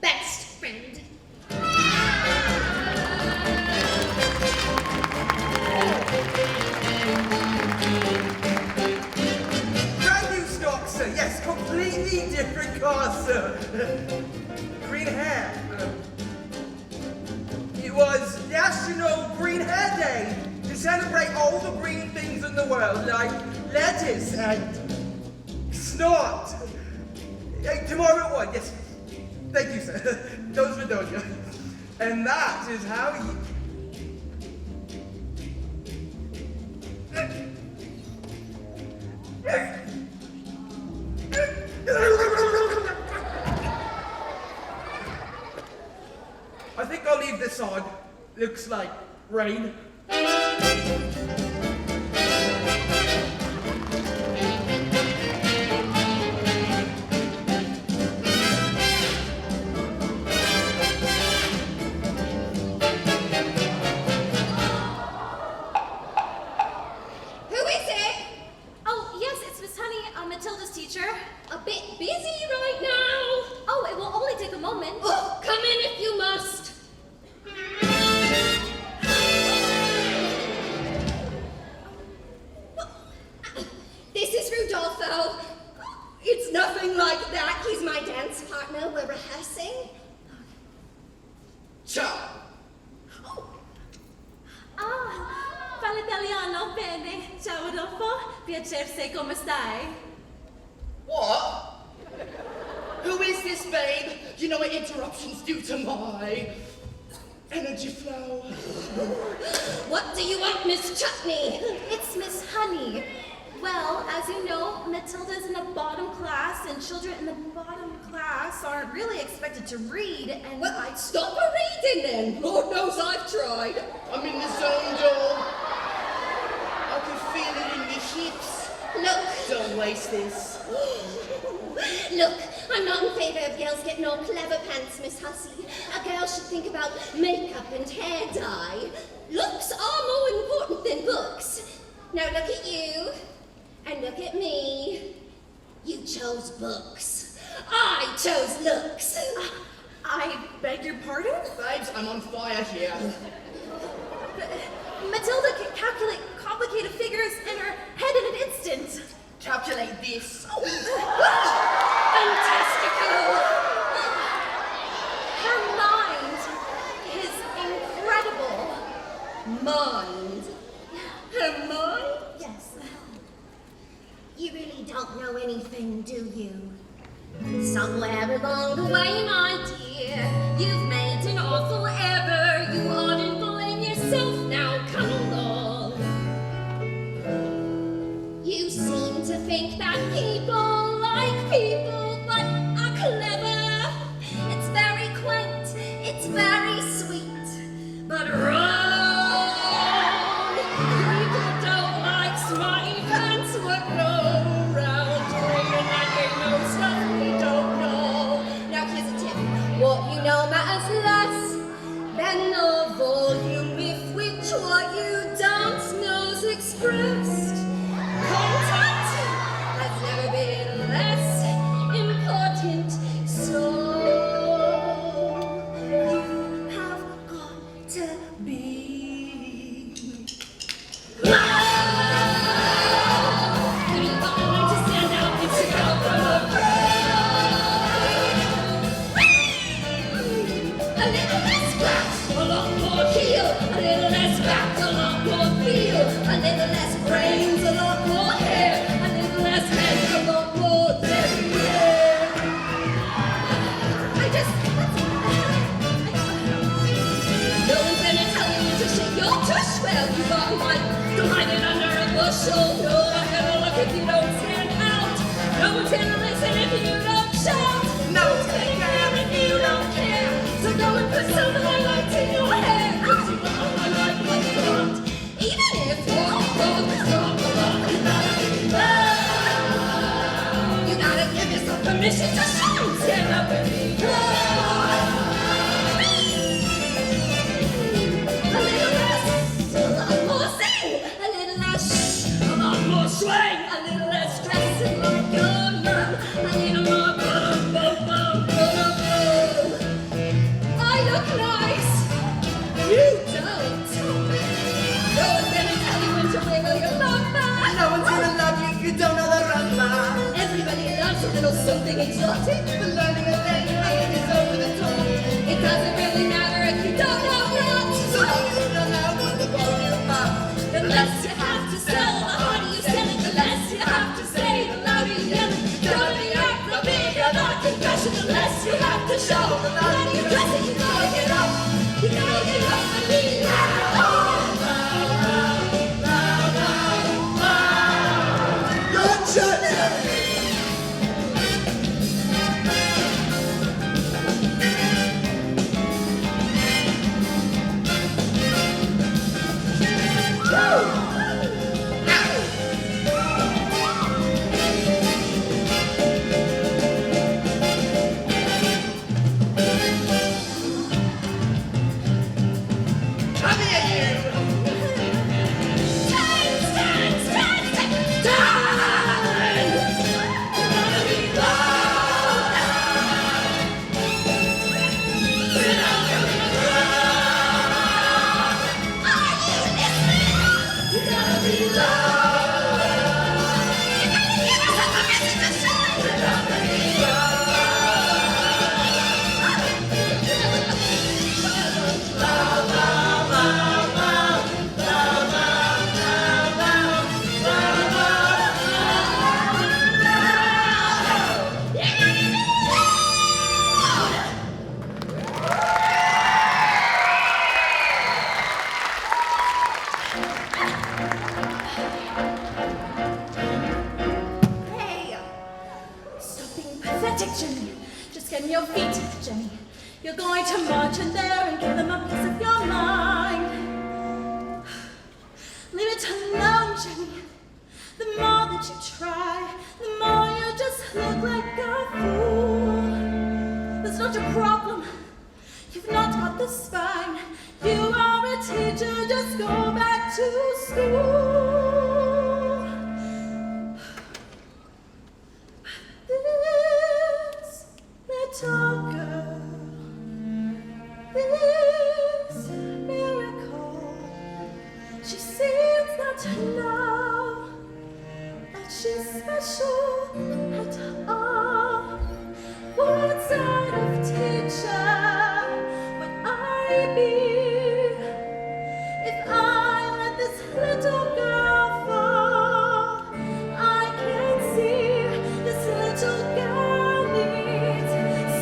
best friend. Brand new stock, sir. Yes, completely different car, sir. Green hair. It was National Green Hair Day to celebrate all the green things in the world, like lettuce and snot. Tomorrow at 1, yes. Thank you, sir. Those were those. And that is how you... I think I'll leave this on. Looks like rain. Matilda's teacher. A bit busy right now. Oh, it will only take a moment. Oh, come in if you must. This is Rudolfo. It's nothing like that. He's my dance partner. We're rehearsing. Ciao. Parla italiano bene. Ciao Rodolfo. Piacerse, come stai? What? Who is this, babe? You know what interruptions do to my energy flow. What do you want, Miss Chutney? It's Miss Honey. Well, as you know, Matilda's in the bottom class, and children in the bottom class aren't really expected to read, and Well, I'd stop her reading then. Lord knows I've tried. I'm in the zone, doll. I can feel it in my hips. Look, Don't waste this. Look, I'm not in favor of girls getting all clever pants, Miss Hussey. A girl should think about makeup and hair dye. Looks are more important than books. Now look at you, and look at me. You chose books. I chose looks. I beg your pardon? Babes, I'm on fire here. Matilda can calculate complicated figures in her head in an instant. Calculate this. Fantastical. Her mind is incredible. Mind. Her mind? Yes. You really don't know anything, do you? Somewhere along the way, my dear, you've made an awful error. You oughtn't blame yourself now, come along. You seem to think that people like people but are clever. It's very quaint, it's very sweet, but wrong. People don't like smarty pants what go round dreaming that they know stuff we don't know. Now here's a tip. What you know matters less than the volume with which what you don't know's expressed. Content has never been less important, so you have got to be loud. You're going to stand out and stick out from the crowd. A little less flash, a lot more heel. A little less back, a lot more feel. A little less brains, a lot more hair. A little less head, a lot more derriere. No one's gonna tell you to shake your tush. Well, you got one to hide it under a bushel. No one's gonna look if you don't stand out. No one's gonna listen if you don't shout. No one's gonna care if you don't care. So go and put some highlights in your hair. 'Cause you got a highlight like you want. Even if your road is wrong, you gotta be loud. You gotta give yourself permission to shine. Stand up and be proud. A little less, a lot more sing. A little less shh, a lot more swing. A little less dressing like your mom. A little more boom, boom, boom, boom, boom. I look nice. You don't. No one's gonna tell you when to wiggle your lumbar. No one's gonna love you if you don't know the rumba. Everybody loves a little something exotic. The learning of anything is over the top. It doesn't really matter if you don't know what. So you don't know what the volume up. The less you have to sell, the harder you sell it. The less you have to say, the louder you yell it. The harder you act, the bigger the confession. The less you have to show, the louder you dress it. You gotta get up. You gotta get up and be loud. Come here, you. Stand, stand, stand, stand, stand. You gotta be loud. Sit down in the crowd. Are you listening? You gotta be loud. You gotta give us a message to shine. Sit down and be Hey! Stop being pathetic, Jenny. Just get in your feet, Jenny. You're going to march in there and give them a piece of your mind. Leave it alone, Jenny. The more that you try, the more you look like a fool. That's not your problem. You've not got the spine. You are a teacher, just go back to school. This little girl, this miracle, she seems not to know that she's special at all. What sort of teacher would I be if I let this little girl fall? I can see this little girl needs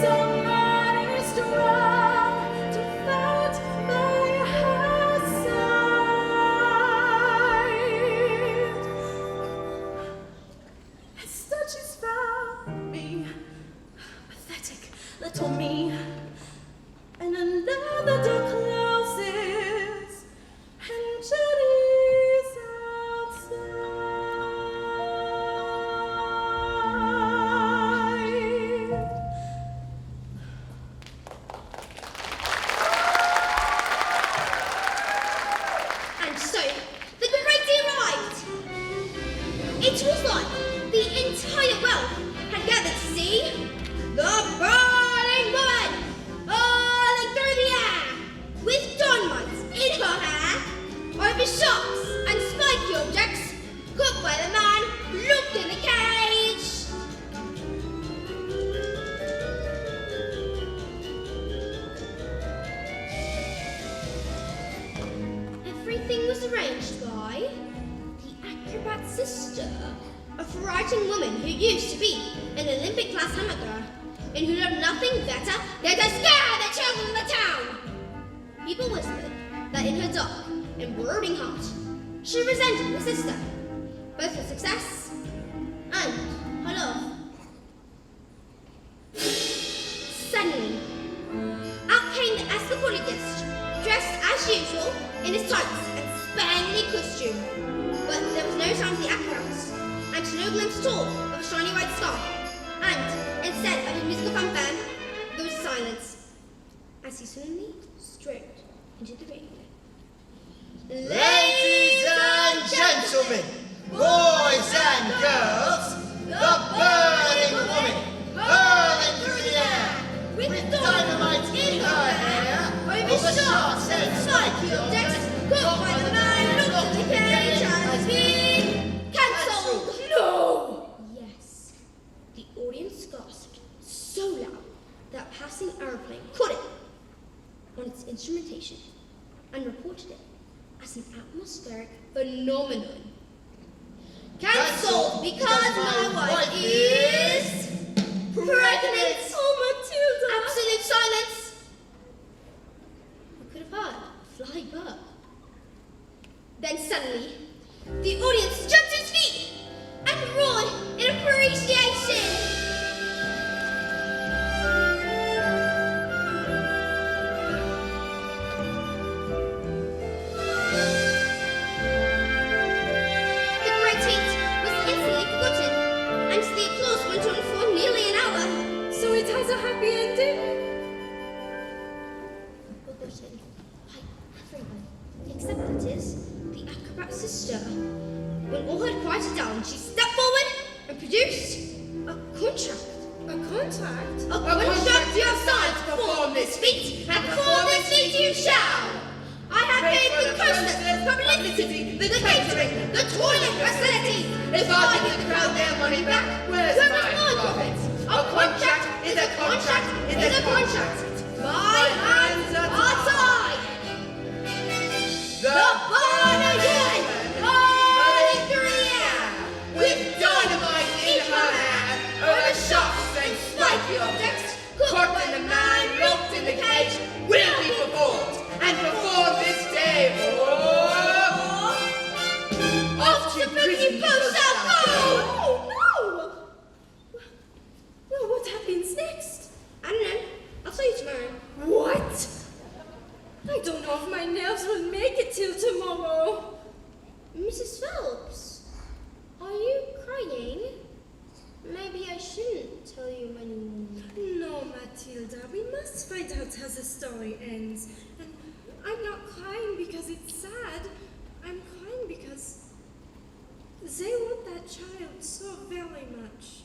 somebody strong to fight by her side. Instead, she's found me, pathetic little me, and another door closes, and Jenny's outside. And so, the great day arrived. It was like the entire world had gathered to see the burning woman hurling through the air with dynamite in her hair over shocks and spiky objects cooked by the man locked in the cage. Everything was arranged by the acrobat sister, a frightened woman who used to be an Olympic class hammer and who loved nothing better than to scare the children of the town. People whispered that in her dark and brooding heart, she resented her sister, both her success and her love. Suddenly, out came the escapologist, dressed as usual in his tights and spangly costume. But there was no sign of the apparatus, and no glimpse at all of a shiny white sky. And instead of a musical fanfare, there was silence, as he suddenly strode into the ring. Ladies and gentlemen, boys and girls, the burning woman hurling through the air with dynamite in her hair over sharks and spiky objects cooked by the man locked in the cage has been cancelled. No! Yes. The audience gasped so loud that a passing aeroplane caught it on its instrumentation and reported it as an atmospheric phenomenon. Cancelled because my wife is pregnant. Oh, Matilda! Absolute silence. We could have heard a fly bird. Then suddenly, the audience jumped to its feet and roared in appreciation. The great feat was instantly forgotten, and the applause went on for nearly an hour. So it has a happy ending? Forgotten by everyone, except that is the acrobat sister. When all had quieted down, she stepped forward and produced a contract. A contact? A contract you have signed to perform this feat, and perform this feat you shall. I have paid for the posters, publicity, the catering, the toilet facilities. If I give the crowd their money back, where's my profit? A contract is a contract is a contract. My hands are tied. The burning woman hurling through the air with dynamite in her hand over shocks and spiky objects caught by the man locked in the cage will be performed and performed this day. Off to prison you both shall go. Oh, no! Well, what happens next? I don't know. I'll tell you tomorrow. What? I don't know if my nerves will make it till tomorrow. Mrs. Phelps, are you crying? Maybe I shouldn't must find out how the story ends. And I'm not crying because it's sad. I'm crying because they want that child so very much.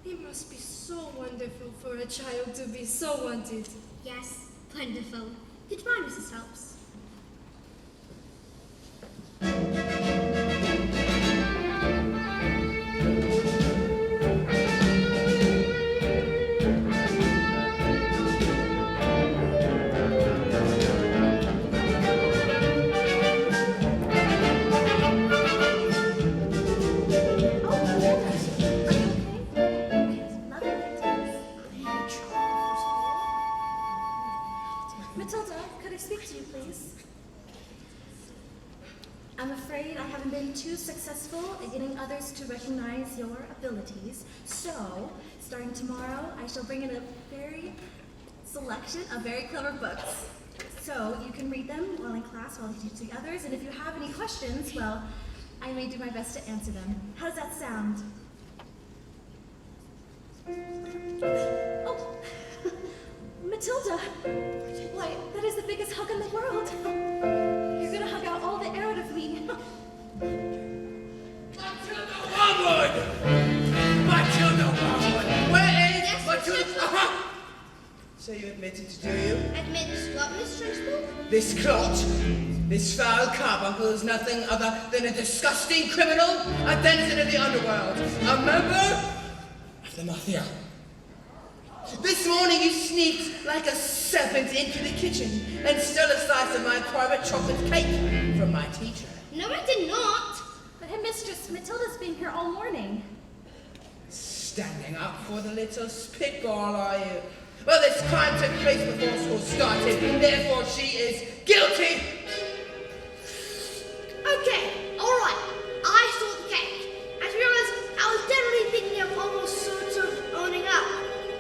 It must be so wonderful for a child to be so wanted. Yes, wonderful. Goodbye, Mrs. Phelps. Matilda, could I speak to you, please? I'm afraid I haven't been too successful at getting others to recognize your abilities. So, starting tomorrow, I shall bring in a very selection of very clever books. So, you can read them while in class while I teach the others, and if you have any questions, well, I may do my best to answer them. How does that sound? Oh, Matilda! Why, that is the biggest hug in the world. You're gonna hug out all the air out of me. Matilda Wormwood! Matilda Wormwood! Where is Yes, Matilda? Mr. Aha! So you admitted to do you? Admit what, Miss Trunchbull? This clot, this foul carbuncle is nothing other than a disgusting criminal, a denizen of the underworld, a member of the mafia. This morning you sneaked like a serpent into the kitchen and stole a slice of my private chocolate cake from my teacher. No, I did not. But hey, Mistress, Matilda's been here all morning. Standing up for the little spitball, are you? Well, this crime took place before school started, therefore she is guilty! Okay, alright. I stole the cake. And to be honest, I was definitely thinking of almost sort of owning up.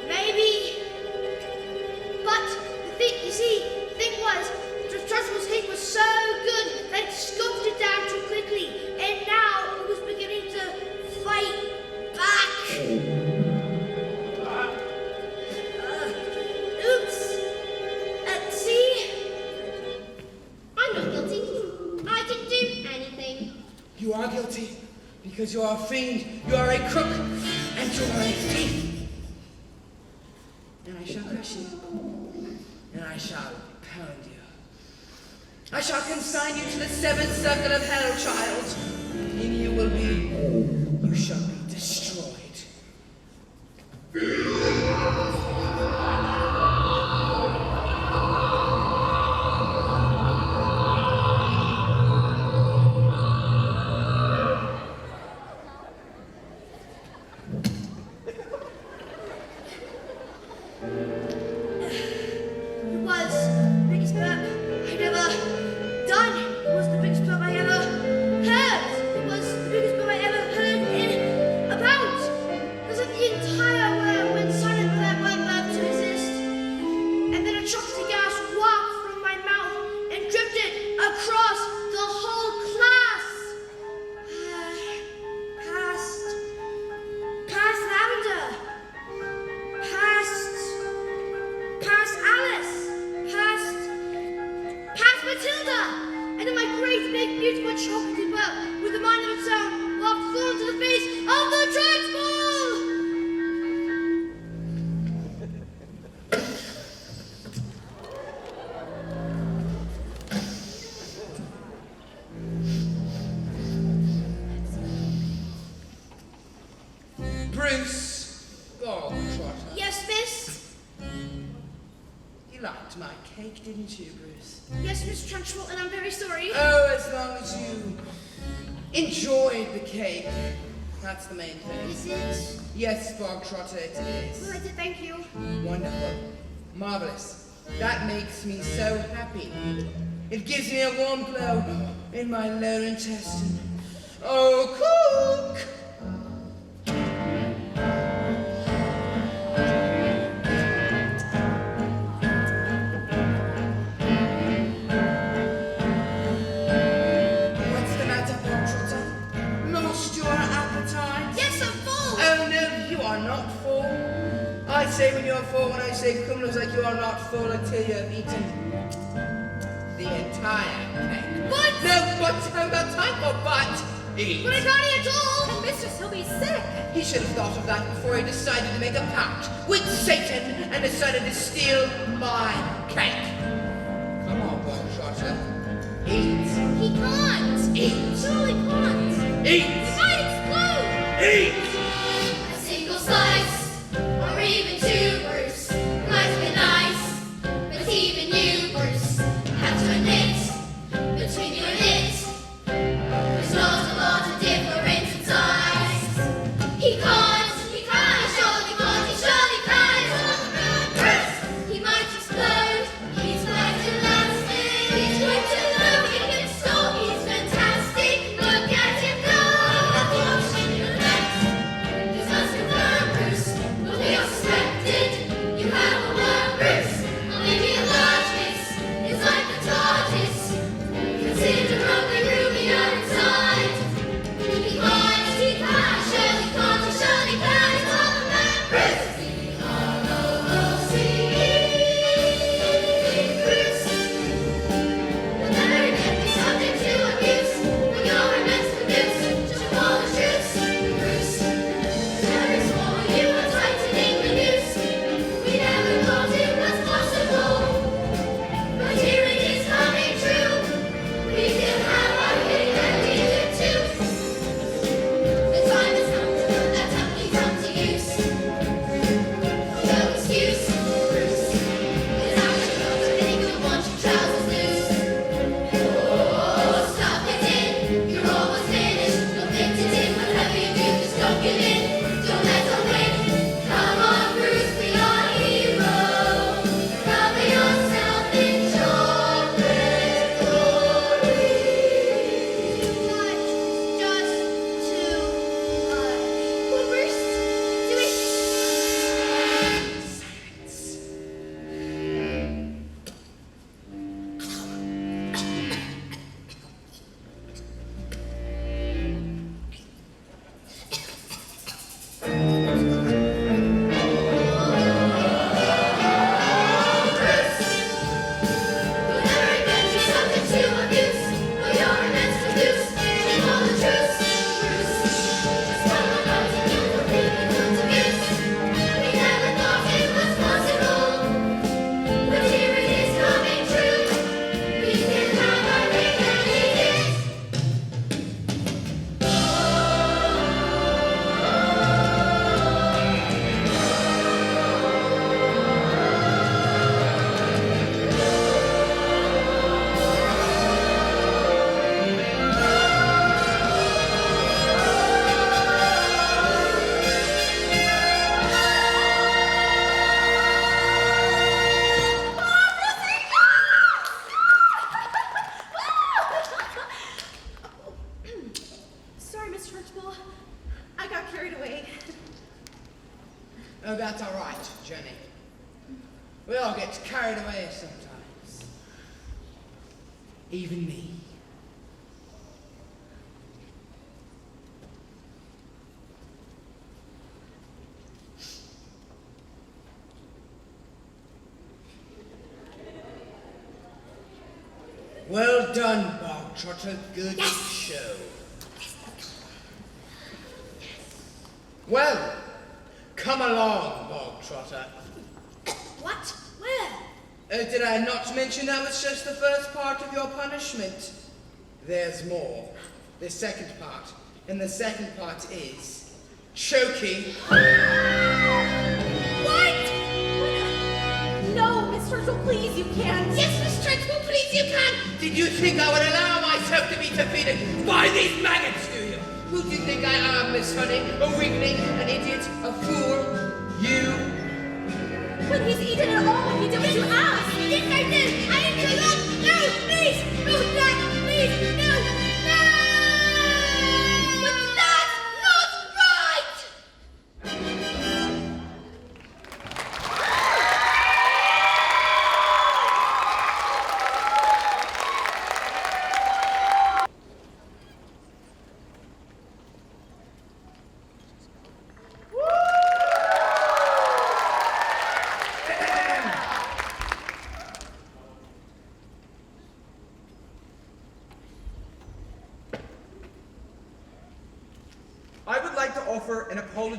Maybe. But the thing was, Trunchbull's cake was so good that it scooped it down too quickly. And now it was beginning to fight back. Oops. See? I'm not guilty. I can do anything. You are guilty because you are a fiend, you are a crook, and you are a thief. And I shall crush you, and I shall pound you. I shall consign you to the seventh circle of hell, child, and you shall be destroyed. It was the biggest burp I'd ever done. It was the biggest burp I ever heard. It was the biggest burp I ever heard about. Because of the entire world went silent for that one burp to exist. And then a chocolatey gas wafted from my mouth and drifted across the whole class. Past Lavender. Past Alice, past Matilda, and then my great big beautiful chocolatey burp with a mind of its own walked full into the face of the Trunchbull! Bruce Bogtrotter. Yes, miss? You liked my cake, didn't you, Bruce? Yes, Miss Trunchbull, and I'm very sorry. Oh, as long as you enjoyed the cake. That's the main thing. Is it? Yes, Bogtrotter, it is. Well, I did thank you. Wonderful. Marvelous. That makes me so happy. It gives me a warm glow in my lower intestine. Oh, cook! What's the matter, Bogtrotter? Lost your appetite? Yes, I'm full! Oh no, you are not full. I say when you're full, when I say come looks like you are not full until you have eaten the entire cake. But... No, but I'm not time for but. Eat. But I can't eat at all! And mistress, he'll be sick. He should have thought of that before he decided to make a pact with Satan and decided to steal my cake. Come on, Bogtrotter. Eat. He can't! Eat. Surely can't! Eat. He might explode! Eat. A single slice, or even two, Bruce, might be nice. But even you, Bruce, have to admit, between you and it, there's not a lot of difference in size. He can't, he surely can't, he surely can't. Bruce, he might explode, he's quite elastic, he's going to love, he can stop, he's fantastic. Look at him go! Watch him relax. He's not confirmed, Bruce, but we all suspected you have a word, Bruce. Or maybe a large miss, it's like a tortoise. Consider ugly Ruby on inside. He can't, surely can't, he surely can. It's all about Bruce. C-R-O-O-C, Bruce. You'll never again be subject to abuse when you're immense produce. To all the truths, Bruce. Never swore you were tightening the noose. We never thought it was possible. But here it is coming true. We can have our cake and eat it too. The time has come to put that Humpty Dumpty to use. No excuse, Bruce. It's actually not a thing you want your trousers loose. Oh, stop it in. You're almost finished. You'll fix it in. Whatever you do, just don't give in. Don't let them win. Come on, Bruce, be our hero. Cover yourself in chocolate glory. Not just too much. Well, Bruce, do it. You'll never again be subject to abuse. Well, you're immense to lose. Take all the truths, Bruce. Just one more night and you'll completely put to use. We never thought it was possible, but here it is coming true. We can have our cake and eat it. Sorry, Miss Trunchbull. I got carried away. Oh, that's all right, Jenny. We all get carried away sometimes. Even me. Well done, Bogtrotter. Good show. Well, come along, Bogtrotter. What? Where? Did I not mention that was just the first part of your punishment? There's more. The second part. And the second part is choking. What? No, Miss Turtle, please, you can't. Yes, Miss Trunchbull, please, you can. Did you think I would allow myself to be defeated by these maggots, do you? Who do you think I am, Miss Honey? A weakling, an idiot, a fool? You? But he's eaten it all. He did what you asked. Yes, I did. I didn't do that. No, please. No, Dad, please. No. No. But that's not right.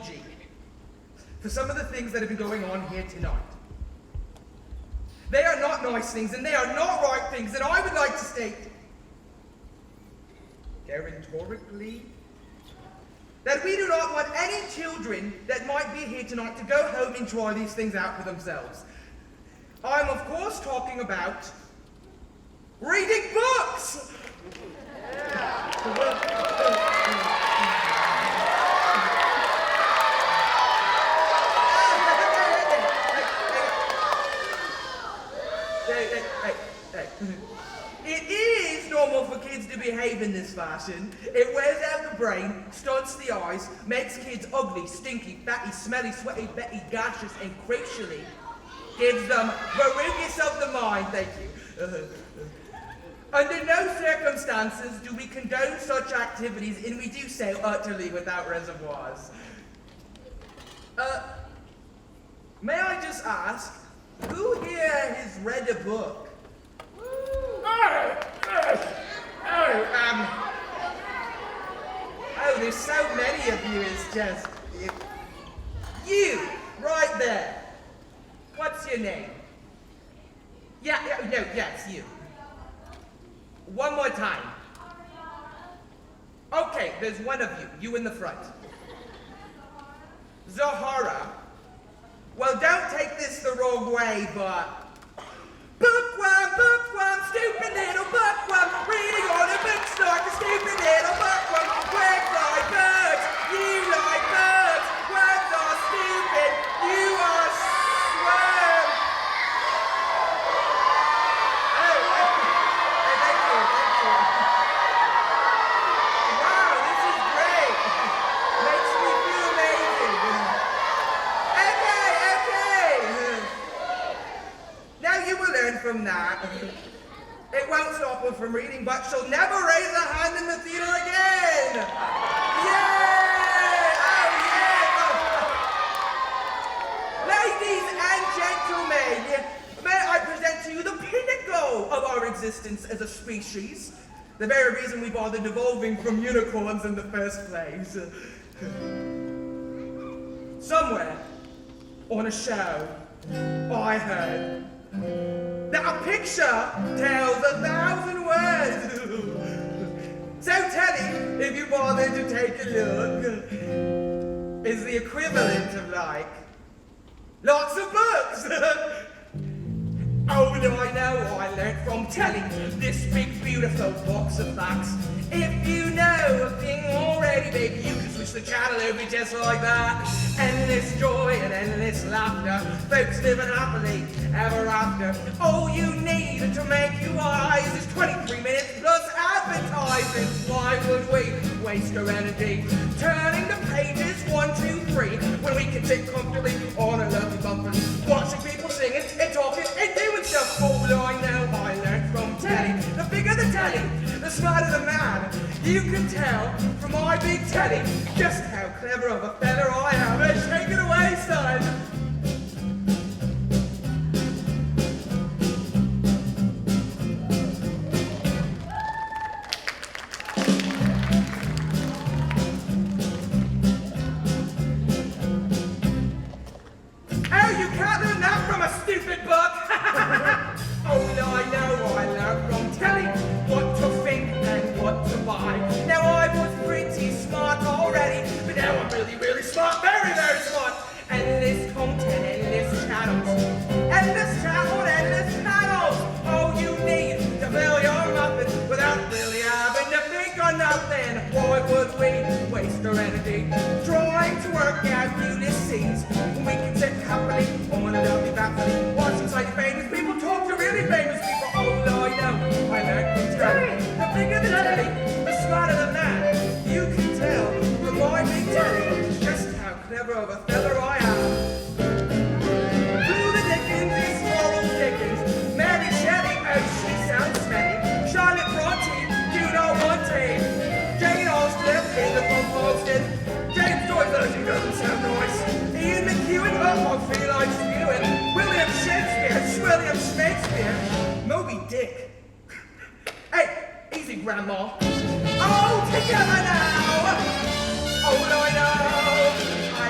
apology for some of the things that have been going on here tonight. They are not nice things, and they are not right things, and I would like to state guarantorically that we do not want any children that might be here tonight to go home and try these things out for themselves. I'm of course talking about reading books! It is normal for kids to behave in this fashion. It wears out the brain, stunts the eyes, makes kids ugly, stinky, fatty, smelly, sweaty, betty, gaseous, and crucially, gives them verrugas of the mind, thank you. Under no circumstances do we condone such activities, and we do so utterly without reservoirs. May I just ask, who here has read a book? Oh, there's so many of you, it's just... You, right there. What's your name? Yes, you. One more time. Okay, there's one of you in the front. Zahara. Well, don't take this the wrong way, but... Bookworm, stupid little bookworm, reading on a bookstore, the stupid little bookworm, words like birds, you like birds, words are stupid, you are swerm. Thank you. Wow, this is great. Makes me feel amazing. Okay. Now you will learn from that. It won't stop her from reading, but she'll never raise a hand in the theater again! Yay! Ladies and gentlemen, may I present to you the pinnacle of our existence as a species, the very reason we bothered evolving from unicorns in the first place. Somewhere on a show, I heard that a picture tells 1,000 words. So Teddy, if you bother to take a look, is the equivalent of like lots of books. Oh, no, I know I learned from telling this big, beautiful box of facts. If you know a thing already, baby, you can switch the channel over just like that. Endless joy and endless laughter, folks living happily ever after. All you need to make you wise is 23 minutes plus advertising. Why would we waste our energy turning the pages 1, 2, 3 when we can sit comfortably on a lovely bumper, watching people singing and talking and doing stuff? All I know I learned from Teddy. The bigger the telly, the smarter the man. You can tell from my big Teddy just how clever of a feather I am. Take it away, son. Oh, you can't learn that from a stupid book. Oh, no, I know I learned from Telly what to think and what to buy. Now, I was pretty smart already, but now I'm really, really smart, very, very smart. Endless content, endless channels, endless channel, endless panels. All you need to fill your muffin without really having to think on nothing. Why would we waste our energy trying to work out Ulysses when we can sit happily on a lovely balcony watching slightly famous people talk to really famous people? Oh, I know, I learned from Telly. The bigger the telly, the smarter the man. You can tell from my big telly just how clever of a feather I am. Who the Dickens is Laurel Dickens? Mary Shelley, oh, she sounds smelly. Charlotte Bronte, you know what team? Jane Austen, in the Austen. James Joyce, oh, she doesn't sound nice. Ian McEwan, oh, I feel like spewing. William Shakespeare, Moby Dick. Hey, easy, Grandma. Oh, together now. Oh, I know. I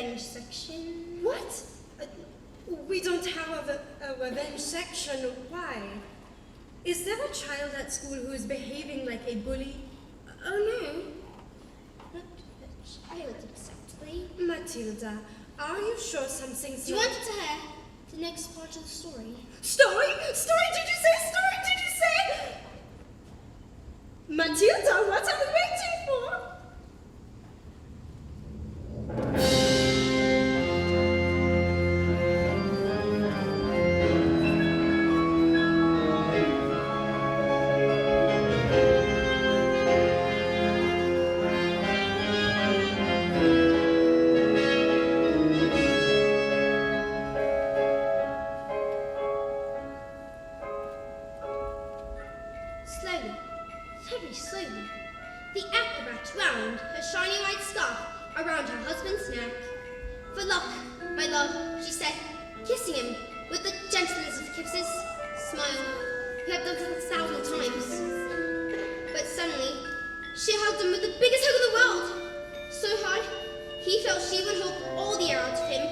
revenge section. What? We don't have a revenge section. Why? Is there a child at school who is behaving like a bully? Oh no. Not a child exactly. Matilda, are you sure something's Do you want to hear the next part of the story? Story? Story, did you say? Story, did you say? Matilda, what are we waiting for? Slowly, very slowly, the acrobat wound her shiny white scarf around her husband's neck. For luck, my love, she said, kissing him with the gentlest of kisses, smile, he had done it 1,000 times. But suddenly, she hugged him with the biggest hug in the world, so hard he felt she would hold all the air out of him.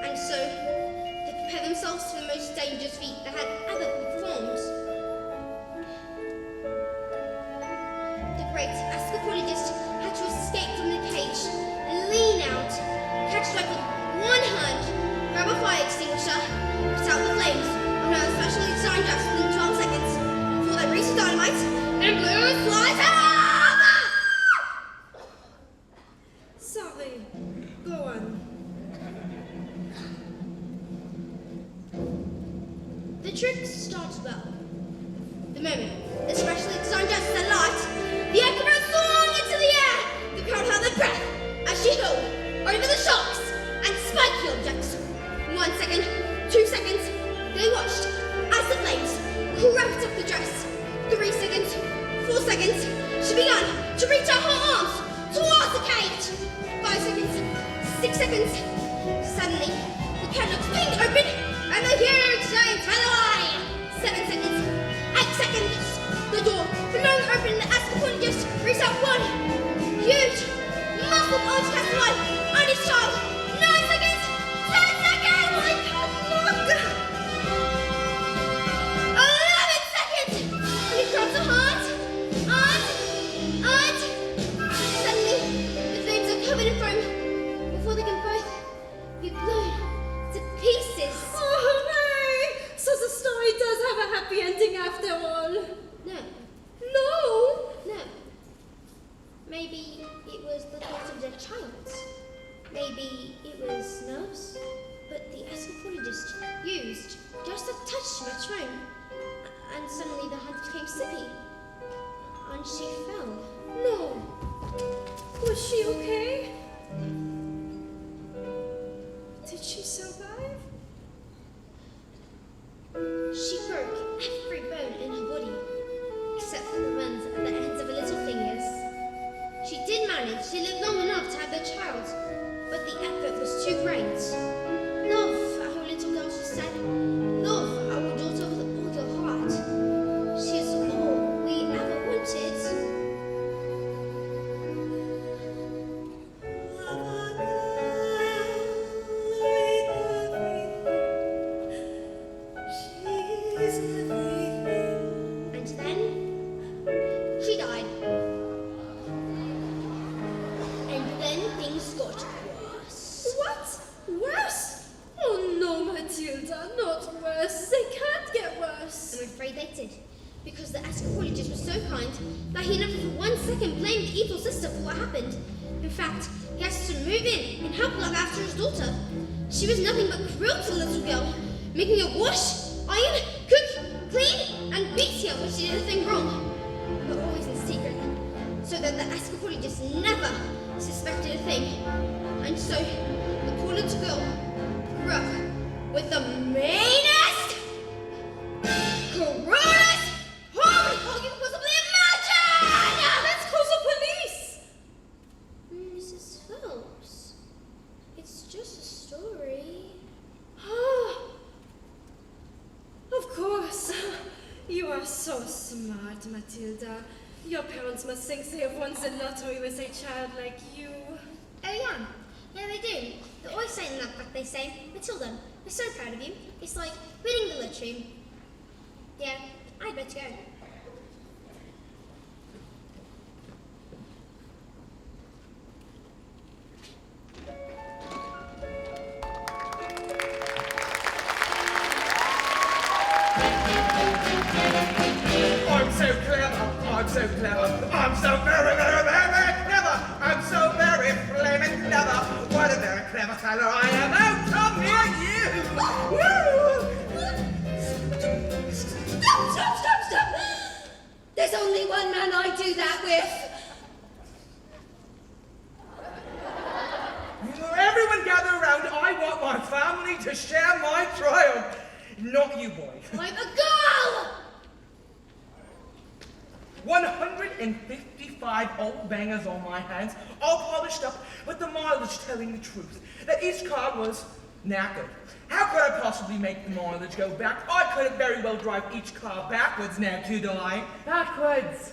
And so, they prepared themselves for the most dangerous feat they had ever performed. The great escapologist had to escape from the cage, lean out, catch the weapon with one hand, grab a fire extinguisher, put out the flames, and her specially designed dress within 12 seconds before they reached the dynamite and blew his flies out! Sorry. Go on. The trick started well. The moment the specially designed dress set alight, the acrobat soared into the air. The crowd held their breath as she hurled over the sharks and spiky objects. 1 second, 2 seconds, they watched as the flames crept up the dress. 3 seconds, 4 seconds, she began to reach out her arms towards the cage. 5 seconds, 6 seconds. Suddenly, the padlock swing open and the huge giant fell away. 7 seconds, 8 seconds. The door flung open and the escapologist reached out one huge, muffled arm to cast light on his child. 9 seconds, 10 seconds. I can't look. 11 seconds. And he grabs her heart. And suddenly, the flames are covered in foam before they can both be blown to pieces. Oh, hooray! So the story does have a happy ending after all. No, No! no. Maybe it was the thought of their child. Maybe it was nerves. But the escapologist used just a touch to metronome. And suddenly the hand became slippy. And she fell. No. Was she okay? Did she survive? She broke every bone in her body, except for the ones at the ends of her little fingers. She did manage to live long enough to have their child, but the effort was too great. Love our little girl, she said. Love our daughter with all your heart. She's all we ever wanted. And then she died. And then things got worse. What? Worse? Oh no, Matilda, not worse. They can't get worse. I'm afraid they did, because the escapologist was so kind that he never for 1 second blamed the evil sister for what happened. In fact, he asked her to move in and help look after his daughter. She was nothing but cruel to the little girl, making her wash, iron, cook, clean, and beat her when she did anything wrong. But always in secret, so that the escapologist never suspected a thing. And so, the poor little girl grew up with the meanest, cruelest home you could possibly imagine! Let's call the police! Mrs. Phelps, it's just a story. Of course. You are so smart, Matilda. Your parents must think they have won the lottery with a child like you. Oh yeah, yeah they do. up, like they say. Matilda, we're so proud of you. It's like winning the lottery. Yeah, I'd better go. I'm so clever. I'm so very, very, very, very clever. I'm so very flaming clever. What a very clever fellow I am. Oh, come here, you! Stop! There's only one man I do that with. Everyone gather around. I want my family to share my triumph. Not you, boy. I'm a girl! 155 old bangers on my hands, all polished up, with the mileage telling the truth, that each car was knackered. How could I possibly make the mileage go back? I couldn't very well drive each car backwards now, could I? Backwards.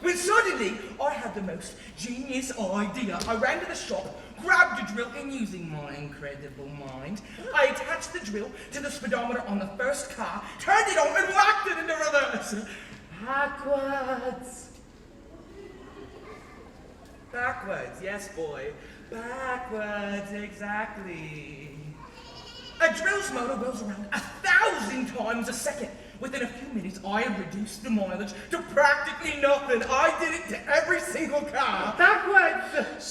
When suddenly, I had the most genius idea. I ran to the shop, grabbed a drill, and using my incredible mind, I attached the drill to the speedometer on the first car, turned it on, and whacked it into reverse. Backwards. Backwards, yes, boy. Backwards, exactly. A drill's motor goes around 1,000 times a second. Within a few minutes, I had reduced the mileage to practically nothing. I did it to every single car. Backwards!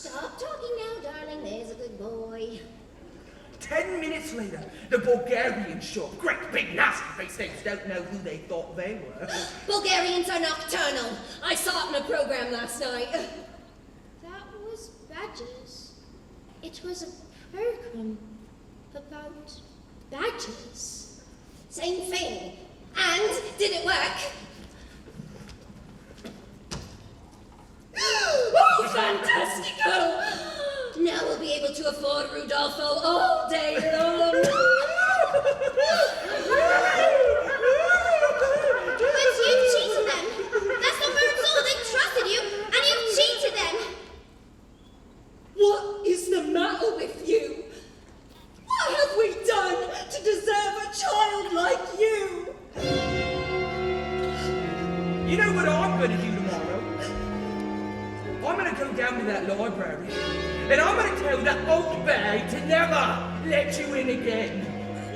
Stop talking now, darling. There's a good boy. 10 minutes later, the Bulgarians show up. Great big nasty face things don't know who they thought they were. Bulgarians are nocturnal. I saw it in a program last night. That was badgers. It was a program about badgers. Same thing. And did it work? Oh, fantastico! Now we'll be able to afford Rudolfo all day long. But you've cheated them. That's not fair at all. They trusted you, and you've cheated them. What is the matter with you? What have we done to deserve a child like you? You know what I'm going to do tomorrow? I'm going to go down to that library, and I'm going to tell that old bag to never let you in again.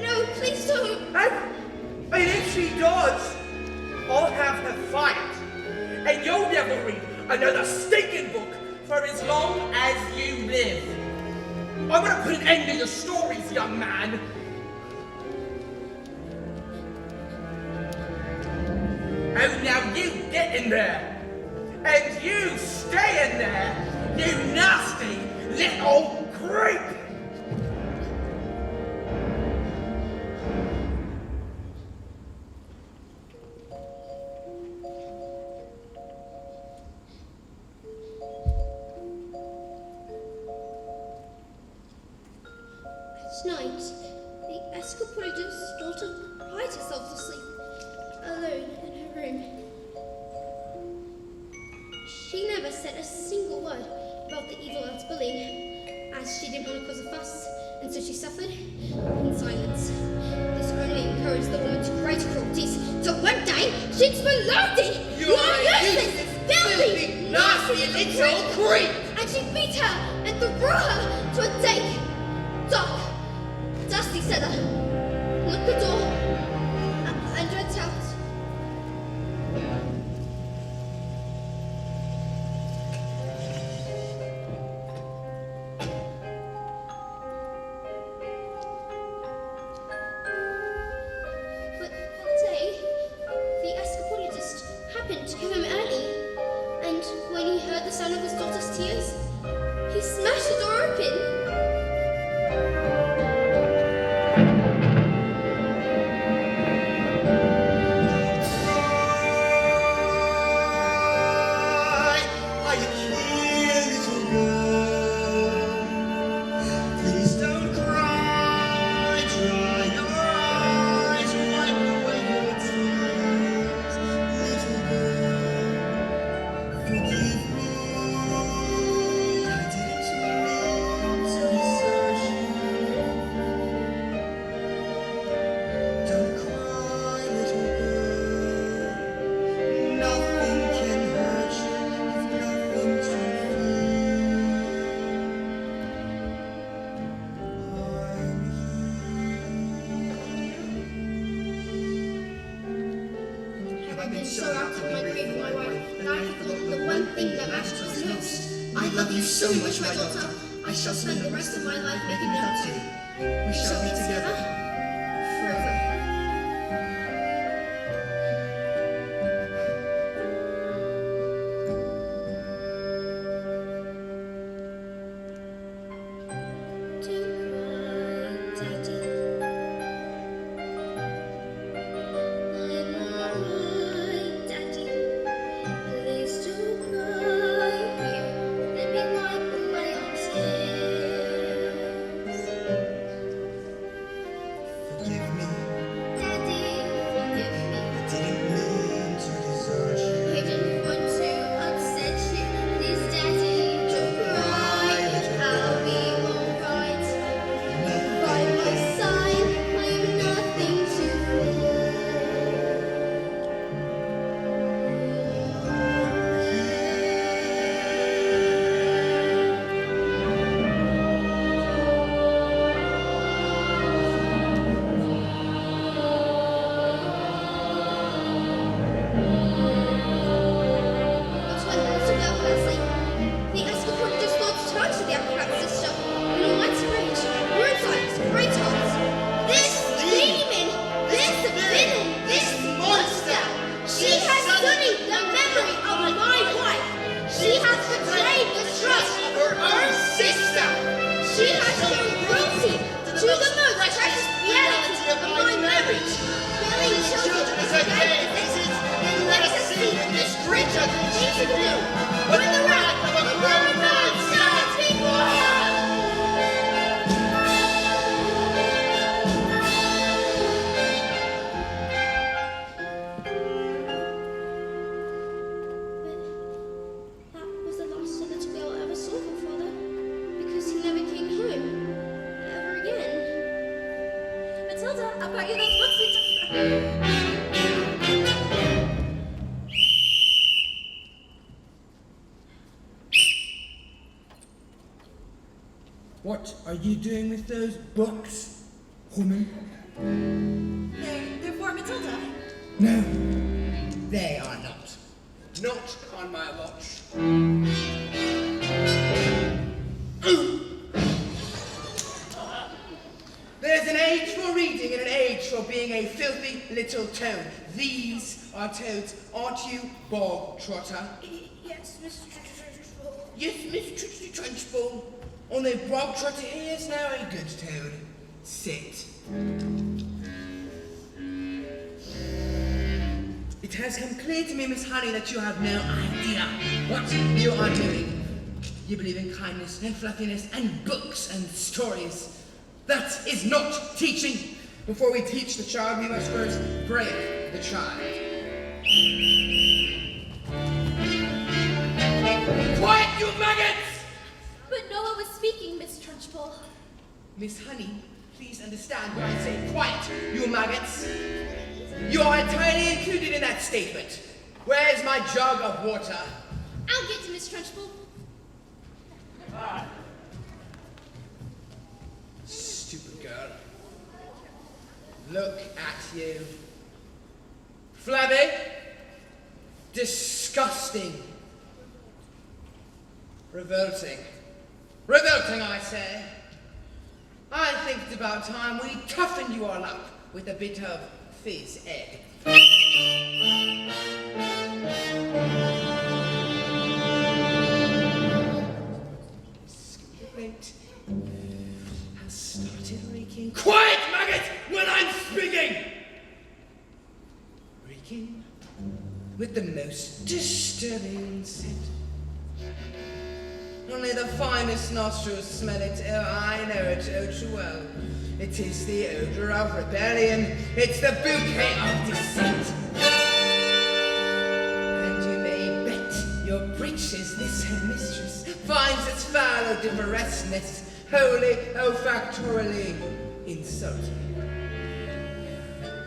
No, please don't. And if she does, I'll have her fired, and you'll never read another stinking book for as long as you live. I'm going to put an end to your stories, young man. Oh, now you get in there. And you stay in there, you nasty little creep. Night, the escapolator's daughter cried herself to sleep, alone in her room. She never said a single word about the evil aunt's bullying, as she didn't want to cause a fuss, and so she suffered in silence. This only encouraged the woman to greater cruelties, till one day she exploded! You're useless, filthy, nasty little creep! And she beat her and threw her to a dank, dark, dusty cellar. Locked the door and went out. But that day, the escapologist happened to come home early, and when he heard the sound of his daughter's tears, he smashed the door open. Are you here, little girl? Please don't cry. Dry your eyes, wipe away your tears, little girl. Forgive me love you so much, my daughter. I shall spend the rest of my life making love to you. We shall be together forever. Forgive me, I didn't mean to desert you. Don't cry, little She has betrayed the trust of her own sister. She has shown cruelty to the most precious reality of my marriage. Killing children is a great visit. Then let us see what this creature can do when the wrath of a grown man stands before her. Matilda, I've got you those books we talked about. What are you doing with those books, woman? They're for Matilda. No, they are not. Not on my watch. There's an age for reading and an age for being a filthy little toad. These are toads, aren't you, bog trotter? Yes, Mr. Trunchbull. Yes, Mr. Trunchbull. Only bog trotter here is now a good toad. Sit. It has come clear to me, Miss Honey, that you have no idea what you are doing. You believe in kindness and fluffiness and books and stories. That is not teaching. Before we teach the child, we must first break the child. Quiet, you maggots! But Noah was speaking, Miss Trunchbull. Miss Honey, please understand when I say quiet, you maggots. You are entirely included in that statement. Where's my jug of water? I'll get to Miss Trunchbull. Stupid girl. Look at you. Flabby. Disgusting. Revolting. Revolting, I say. I think it's about time we toughen you all up with a bit of phys ed. Excrement has started reeking. Quiet, maggot, when I'm speaking! Reeking with the most disturbing scent. Only the finest nostrils smell it. Oh, I know it oh too well. It is the odor of rebellion. It's the bouquet of deceit. And you may bet your breeches this her mistress finds its foul odoriferousness wholly olfactorily insulting.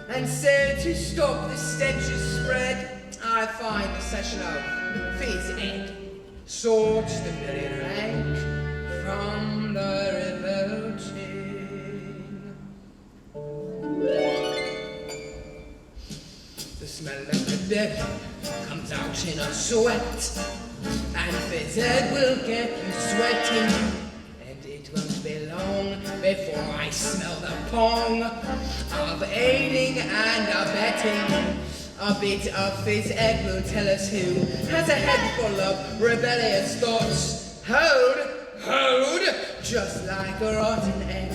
And so to stop the stench's spread, I find the session of phys ed sorts the very rank from the revolting. The smell of the dead comes comes out in a sweat. And Fizzard will get you sweating. And it won't be long before I smell the pong of aiding and abetting. A bit of Fizz-Ed will tell us who has a head full of rebellious thoughts. Hold, just like a rotten egg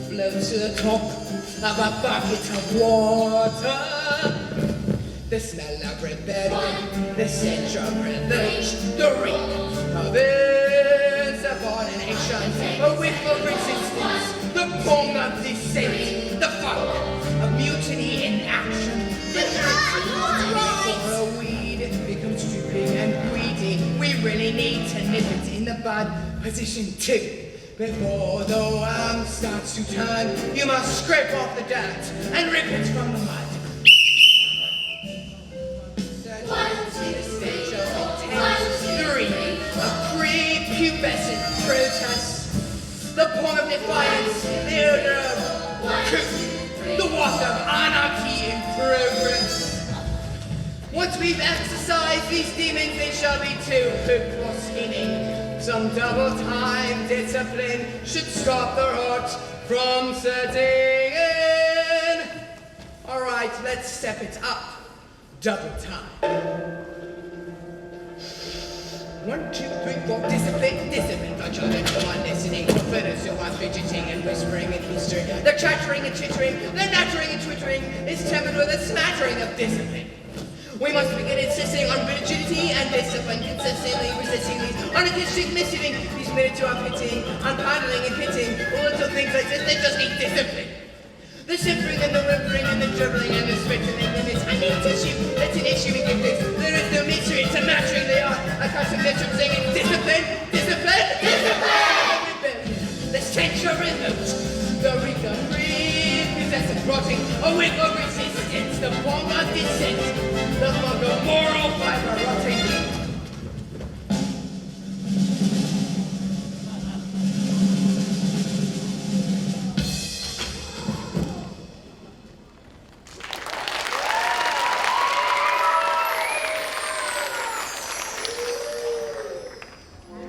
floats to the top of a bucket of water. The smell of rebellion, the stench of revenge, the reek of insubordination, a whiff of resistance, the pong of dissent, the funk of mutiny in action. For a weed becomes stupid and greedy, we really need to nip it in the bud. Position 2. Before the worm starts to turn, you must scrape off the dirt and rip it from the mud. 1, 2, 3, 4. 3. A prepubescent protest. The pong of defiance, the odor of coup, the waft of anarchy in progress. Once we've exercised these demons, they shall be too poop or scheming. Some double-time discipline should stop the heart from setting in. All right, let's step it up. Double time. 1, 2, 3, 4. Discipline for children who are listening, for those who are fidgeting and whispering and history. They're chattering and chittering, they're nattering and twittering. It's tempered with a smattering of discipline. We must begin insisting on rigidity and discipline, consistently resisting these uninteresting missing, these minutes you are pitting, on paddling and pitting, all little things like this, they just need discipline. The simpering and the whimpering and the dribbling and the spitting and the limits. I need tissue, that's an issue in good things. There is no mystery, it's a mattering they are. I can't submit to singing discipline, discipline, discipline. The stench of remote, the reek of pre-possessive rotting, a whiff of resistance, the pong of dissent, the fog of moral fiber rotting.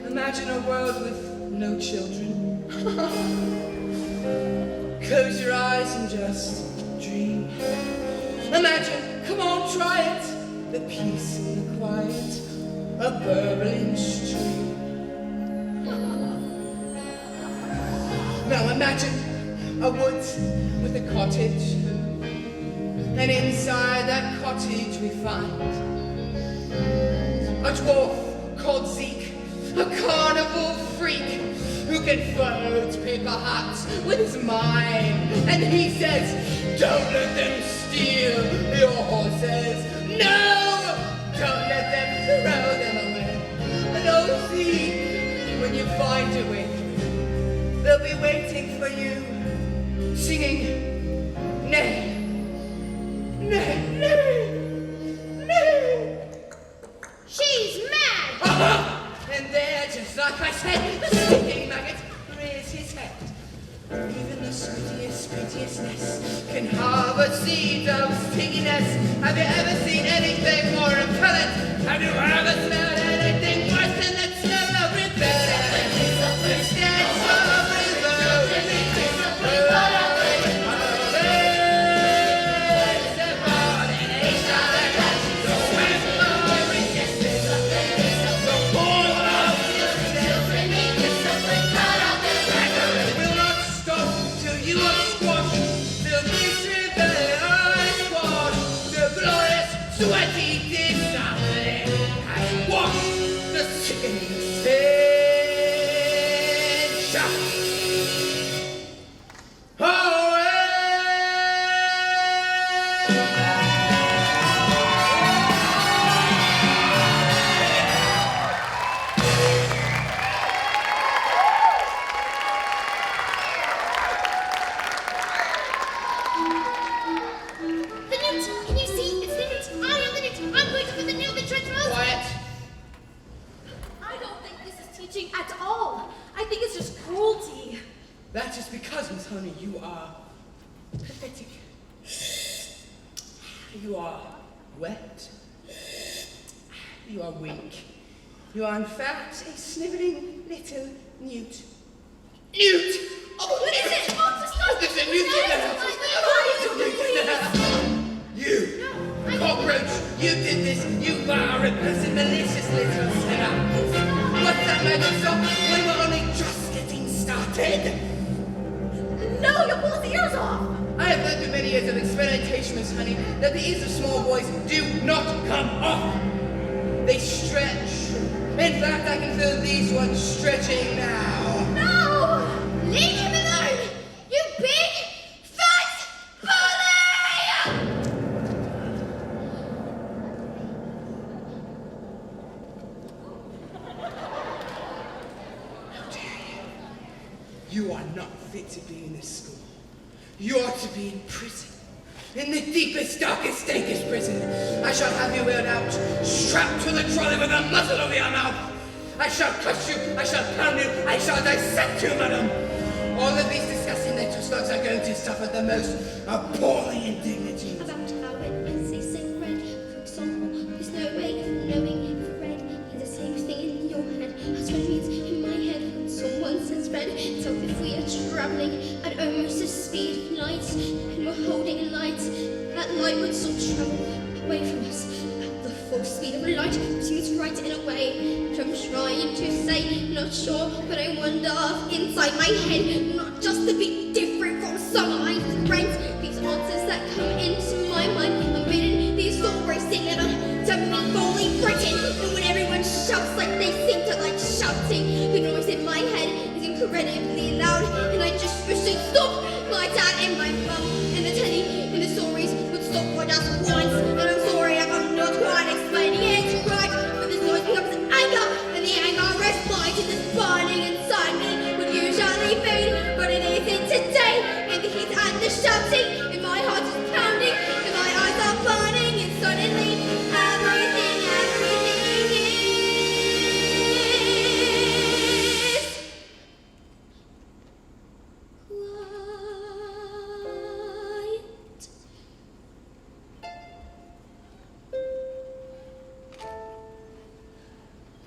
Imagine a world with no children. Close your eyes and just dream. Imagine, come on, try it. The peace and the quiet, a burbling stream. Now imagine a woods with a cottage. And inside that cottage we find a dwarf called Zeke, a carnival freak who can float paper hats with his mind. And he says, don't let them steal your horses. No! Don't let them throw them away. And oh, Zeke, when you find your way through, they'll be waiting for you, singing, nay, nay, nay, nay. She's mad! And there, just like I said, the stinking maggot rears his head. Even the sweetest nest can harbor seeds of stinginess. Have you ever seen anything more repellent? Have you ever smelled anything worse than that smell of rebellion? The stench of revolt. Sweaty discipline has washed the sickening stench away. The newt! Can you see? It's the newt! I am the newt! I'm going to put the newt in the treadmill! Quiet. I don't think this is teaching at all. I think it's just cruelty. That is because, Miss Honey, you are pathetic. You are wet. weak. You are in fact a sniveling little newt. Newt! Oh, What is it? Oh, there's a newt in the house! You! No, Cockroach! You did this! You vile, repulsive, malicious little sinner! What's that magic song when we're only just getting started? No, you'll pull his ears off! I have learned through many years of experimentation, Miss Honey, that the ears of small boys do not come off. They stretch. In fact, I can feel these ones stretching now. No! Leave him alone! You big, fat bully! How dare you? You are not fit to be in this school. You ought to be in prison. In the deepest, darkest, dankest prison. I shall have you wheeled out, strapped to the trolley with a muzzle over your mouth. I shall crush you, I shall pound you, I shall dissect you, madam. All of these disgusting little slugs are going to suffer the most appalling indignity. About how it is a sing red, for example, there's no way of knowing if red means the same thing in your head as red means in my head when someone says red. So if we are travelling at almost the speed of light and we're holding a light, that light would sort of travel away from us at the full speed of light, which means right in a way. But I'm trying to say, not sure, but I wonder if inside my head, not just to be different from some of my friends, these answers that come into my mind, I'm reading these stories singing to me fully written, and when everyone shouts like they seem to like shouting, the noise in my head is incredibly loud, and I just wish they'd stop. My dad and my mum and the telly and the stories would stop for just once, and I'm sorry if I'm not quite explaining it right, but this noise becomes anger, and the anger responds to this burning inside me would usually fade, but it isn't today, and the heat and the shouting, and my heart is pounding, and my eyes are burning, and suddenly everything is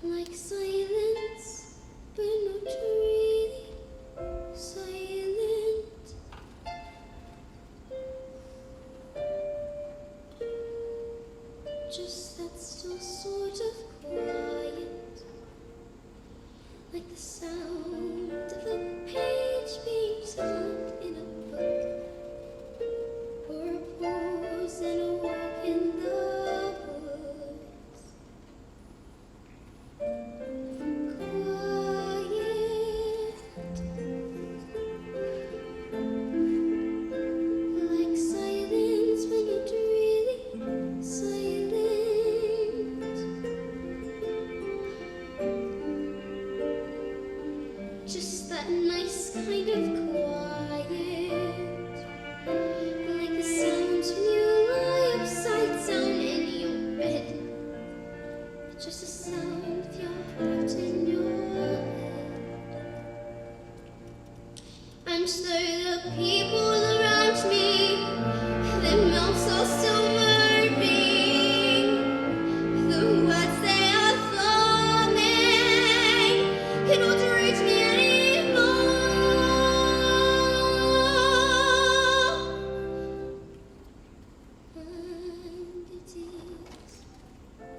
like silence, but not really silent. Just that still sort of quiet, like the sound of a page being turned in a book, or a pause and a walk in the woods. Like silence when you're really silent. Just that nice kind of quiet, like the sounds when you lie upside down in your bed. Just the sound of your heart in your head. And so the people around me, their mouths are still moving, the words they are forming cannot reach me anymore. And it is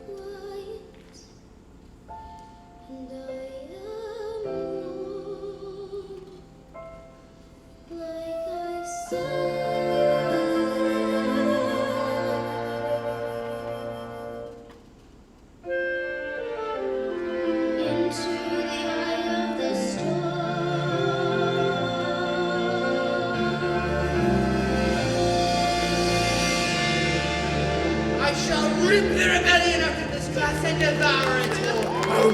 quiet, and I am alone, like I said. Into the eye of the I shall rip the rebellion out of this class and devour it all.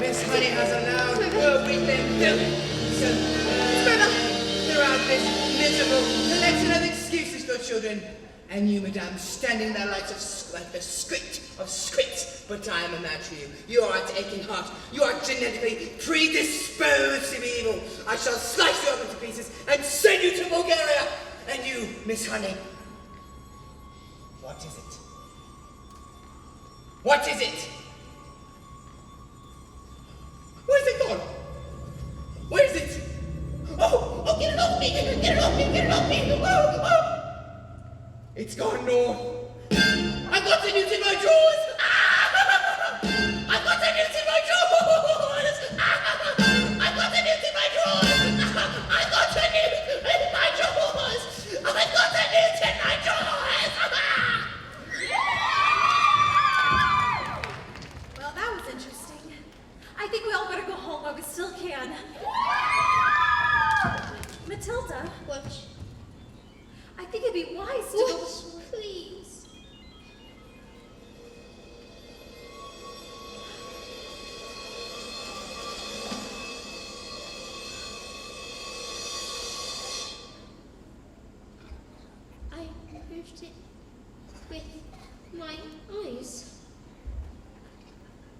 Miss Honey has allowed her weekend so throughout this miserable collection of excuses for children. And you, madame, standing there like the script of script, but I am a match for you. You are at aching heart. You are genetically predisposed to be evil. I shall slice you up into pieces and send you to Bulgaria. And you, Miss Honey, what is it? What is it? Where's it gone? Where is it? Oh, get it off me! Get it off me! Get it off me! Oh. It's gone north. I've got the news in my drawers! I've got the news in my drawers! I've got the news in my drawers! I've got the news in my drawers! I've got the news in my drawers! Well, that was interesting. I think we all better go home while we still can. Matilda, Watch. I think it'd be wise to go. Watch, please. I moved it with my eyes.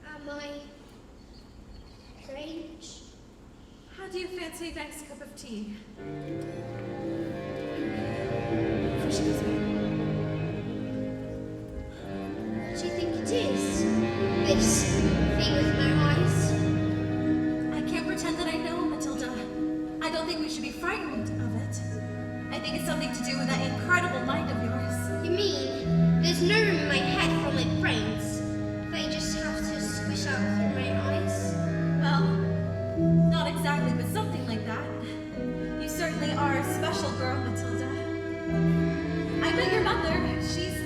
Am I strange? How do you fancy a nice cup of tea? Excuse me. What do you think it is? This thing with my eyes? I can't pretend that I know, Matilda. I don't think we should be frightened of it. I think it's something to do with that incredible mind of yours. You mean there's no room in my head for my brains? They just have to squish out through my eyes? Well, not exactly, but something like that. You certainly are a special girl, Matilda. I met your mother. She's,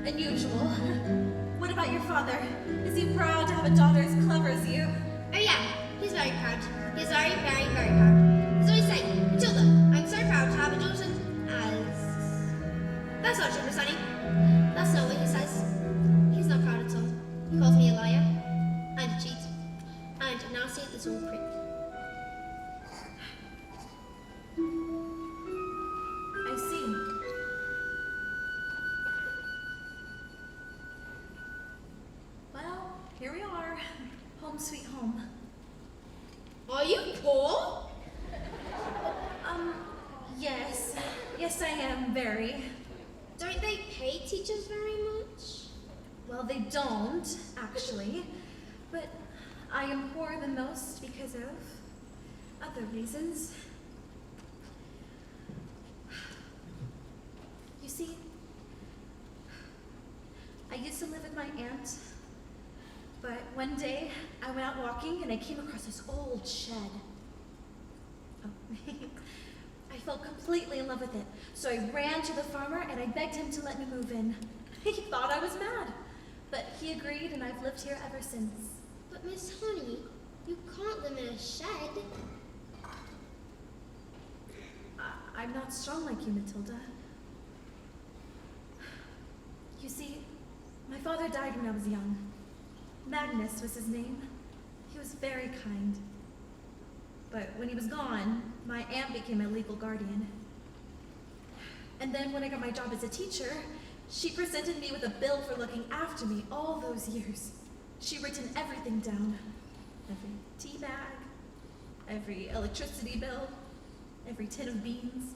unusual. What about your father? Is he proud to have a daughter as clever as you? Oh yeah, he's very proud. He's very, very, very proud. He's always saying, Matilda, I'm so proud to have a daughter as... That's not true, Sonny. That's not what he says. He's not proud at all. He calls me a liar, and a cheat, and a nasty little prick. I see. Well, here we are. Home sweet home. Are you poor? Yes. Yes, I am, very. Don't they pay teachers very much? Well, they don't, actually. But I am poorer than most because of other reasons. You see, I used to live with my aunt, but one day I went out walking and I came across this old shed. Oh. I fell completely in love with it, so I ran to the farmer and I begged him to let me move in. He thought I was mad, but he agreed and I've lived here ever since. But Miss Honey, you can't live in a shed. I'm not strong like you, Matilda. You see, my father died when I was young. Magnus was his name. He was very kind. But when he was gone, my aunt became my legal guardian. And then when I got my job as a teacher, she presented me with a bill for looking after me all those years. She'd written everything down. Every tea bag, every electricity bill, every tin of beans.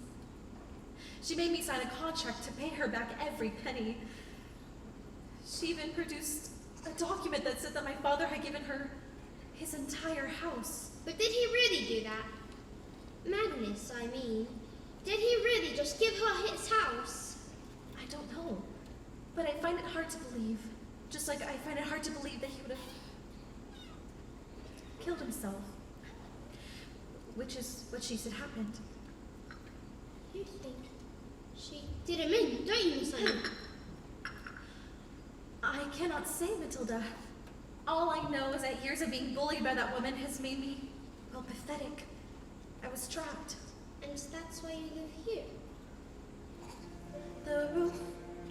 She made me sign a contract to pay her back every penny. She even produced a document that said that my father had given her his entire house. But did he really do that? Magnus, I mean. Did he really just give her his house? I don't know, but I find it hard to believe. Just like I find it hard to believe that he would have killed himself. Which is what she said happened. You think she did him in, don't you, Miss Honey? I cannot say, Matilda. All I know is that years of being bullied by that woman has made me, well, pathetic. I was trapped. And that's why you live here. The roof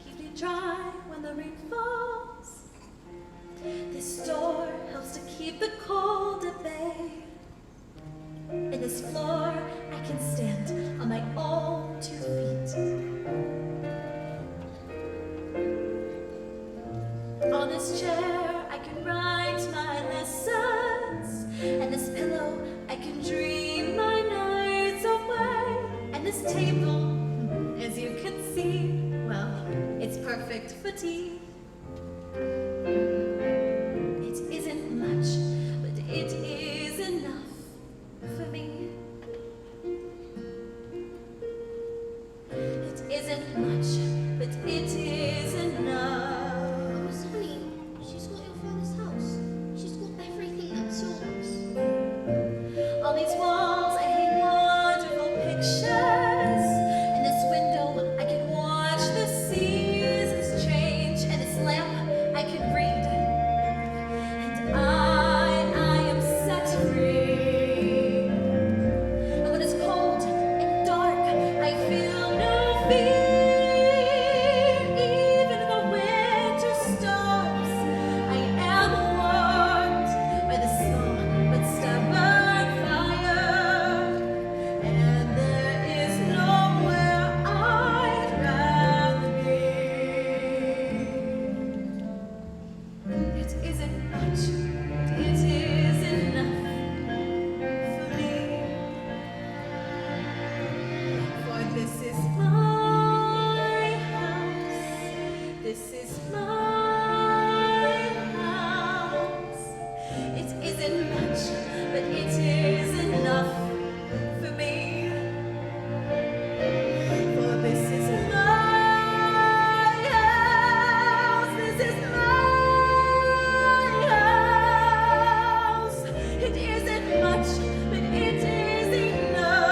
keeps me dry when the rain falls. This door helps to keep the cold at bay. In this floor, I can stand on my own 2 feet. On this chair, I can write my lessons. And this pillow, I can dream my nights away. And this table, as you can see, well, it's perfect for tea. It isn't much, but it is enough for me. It isn't much, but it is enough. Miss Honey, she's got your father's house. She's got everything that's yours. On these walls I hang wonderful pictures. In this window I can watch the seasons change. And this lamp I can read. And I am set free. And when it's cold and dark, I feel no fear. Even in the winter storms, I am warmed by the small but stubborn fire. And there is nowhere I'd rather be. It isn't much, but it is enough for me. For this is my house. This is my house. It isn't much, but it is enough for me. For this is my house. This is my house. It isn't much, but it is enough.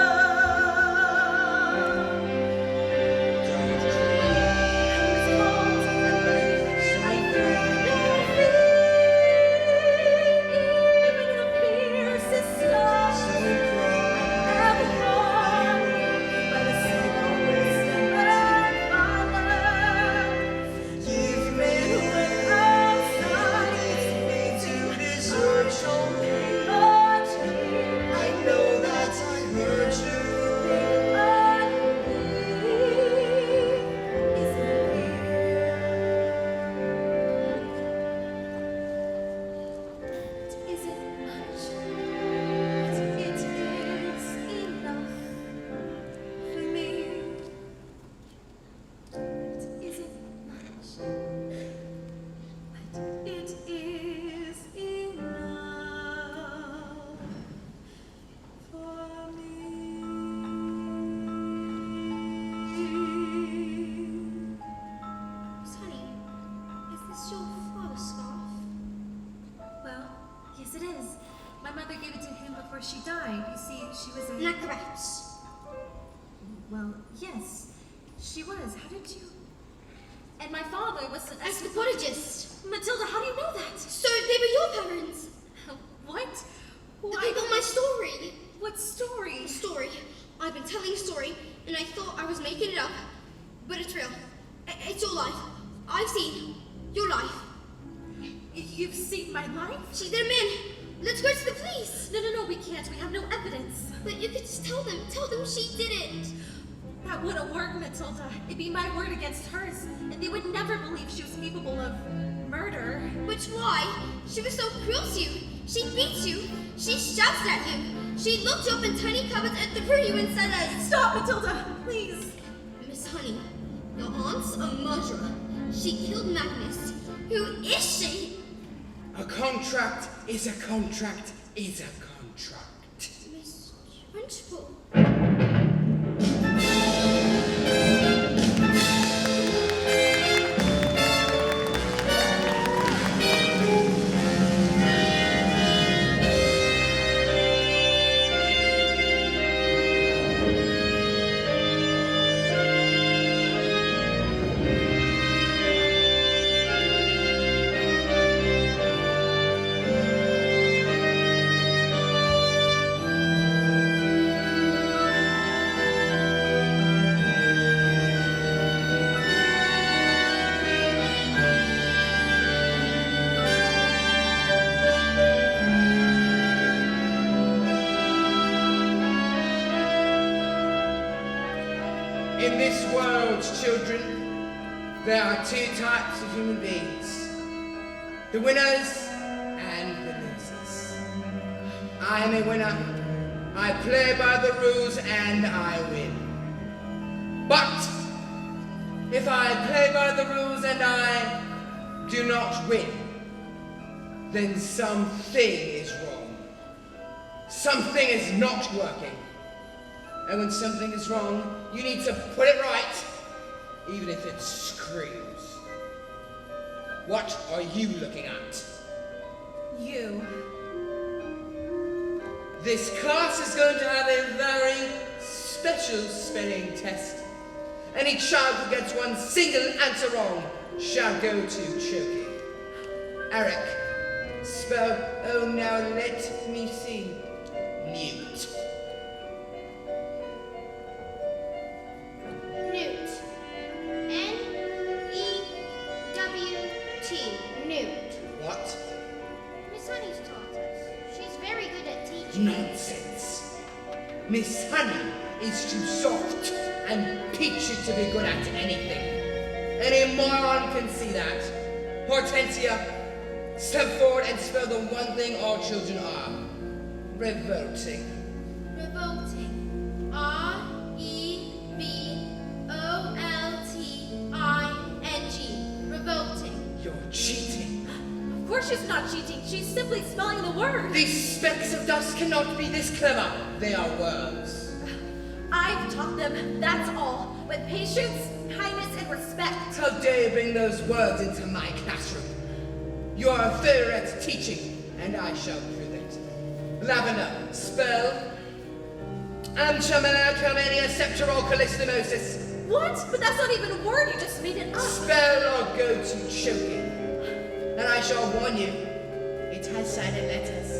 It's cold and I feel no fear, even in the fiercest storm. I am warmed by the small wisdom of Father. Even when outside it's fading, I don't much here. I know that I hurt you. Miss Honey, is this your father's scarf? Well, yes it is. My mother gave it to him before she died. You see, she was a... Isn't that correct? Well, yes, she was. How did you... And my father was an Anthropologist. Matilda, how do you know that? So they were your parents. What? The people in my story. What story? Story. I've been telling a story, and I thought I was making it up, but it's real. It's your life. I've seen your life. You've seen my life? She's their man. Let's go to the police. No, we can't. We have no evidence. But you could just tell them. Tell them she did it. That wouldn't work, Matilda. It'd be my word against hers, and they would never believe she was capable of murder. Which why? She was so cruel to you. She beat you. She shouted at you. She looked you up in tiny cupboards and threw you inside a... Stop, Matilda, please. Miss Honey, your aunt's a murderer. She killed Magnus. Who is she? A contract is a contract is a contract. Miss Trunchbull. In this world, children, there are two types of human beings. The winners and the losers. I am a winner. I play by the rules and I win. But if I play by the rules and I do not win, then something is wrong. Something is not working. And when something is wrong, you need to put it right, even if it screams. What are you looking at? You. This class is going to have a very special spelling test. Any child who gets one single answer wrong shall go to choking. Eric, spell, oh now let me see, newt. Newt. N-E-W-T. Newt. What? Miss Honey's taught us. She's very good at teaching. Nonsense. Miss Honey is too soft and peachy to be good at anything. Any moron can see that. Hortensia, step forward and spell the one thing all children are. Revolting. Revolting. R-E-V-O-L-T-I-N-G. Revolting. You're cheating. Of course she's not cheating. She's simply spelling the word. These specks of dust cannot be this clever. They are worms. I've taught them, that's all. With patience, kindness, and respect. How dare you bring those words into my classroom? You are a failure at teaching, and I shall prove it. Lavender, spell Amchamelacomania septorocalistimosis. What? But that's not even a word. You just made it up. Spell or go to choking. And I shall warn you, it has silent letters.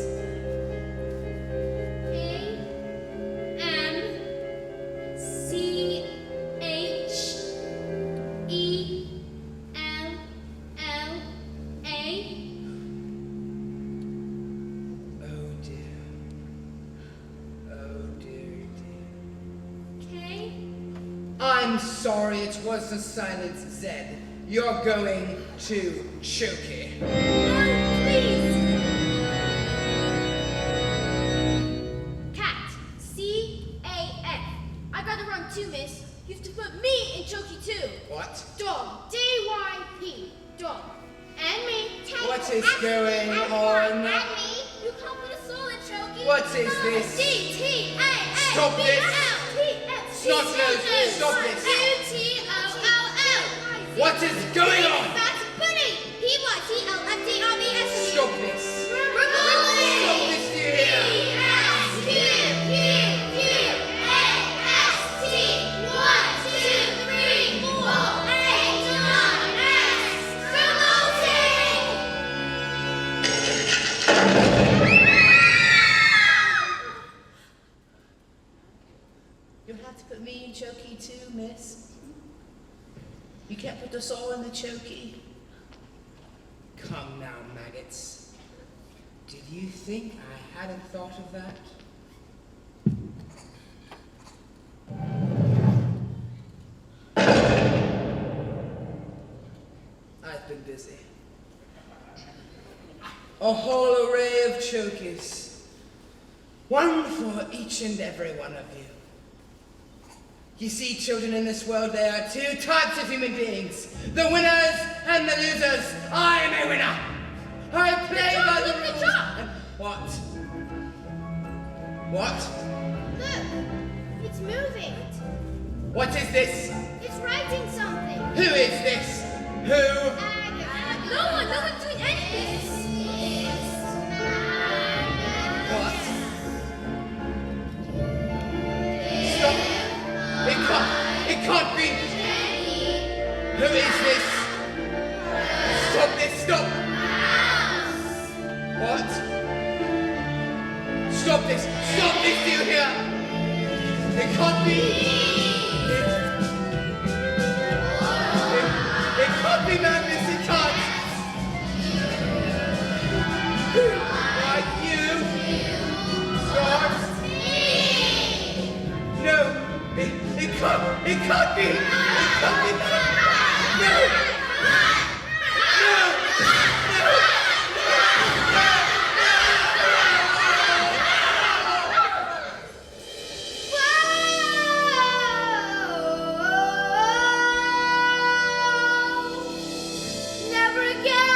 I'm sorry, it was the silent Z. You're going to Choky. No, please. Cat. C-A-F. I got it wrong too, miss. You have to put me in Choky too. What? Dog. D-Y-P. Dog. And me. What is going on? And me. You can't put a soul in Choky. What is this? D-T-A-A. Stop this. B-L-T-S. Snot-nose, stop this. U-T-O-L-L. What is going on? That's Bunny. P-Y-T-L-F-D-R-B-S. Stop this. Revolting. Stop this, do you hear? P-S-Q-Q-Q-A-S-T. 1, 2, 3, 4, 8, 9, S. Revolting. You'll have to put me in Choky too, miss. You can't put us all in the Choky. Come now, maggots. Did you think I hadn't thought of that? I've been busy. A whole array of Chokies. One for each and every one of you. You see, children, in this world there are two types of human beings. The winners and the losers. I am a winner. I play by the rules. And what? What? Look, it's moving. What is this? It's writing something. Who is this? Who? No one's doing anything. What? Stop. It can't be. Who is this? Stop this, stop. What? Stop this, do you hear? It can't be. It can't be madness, it can't. Like you. Start. No, it can't be. It can't be. No. Never again.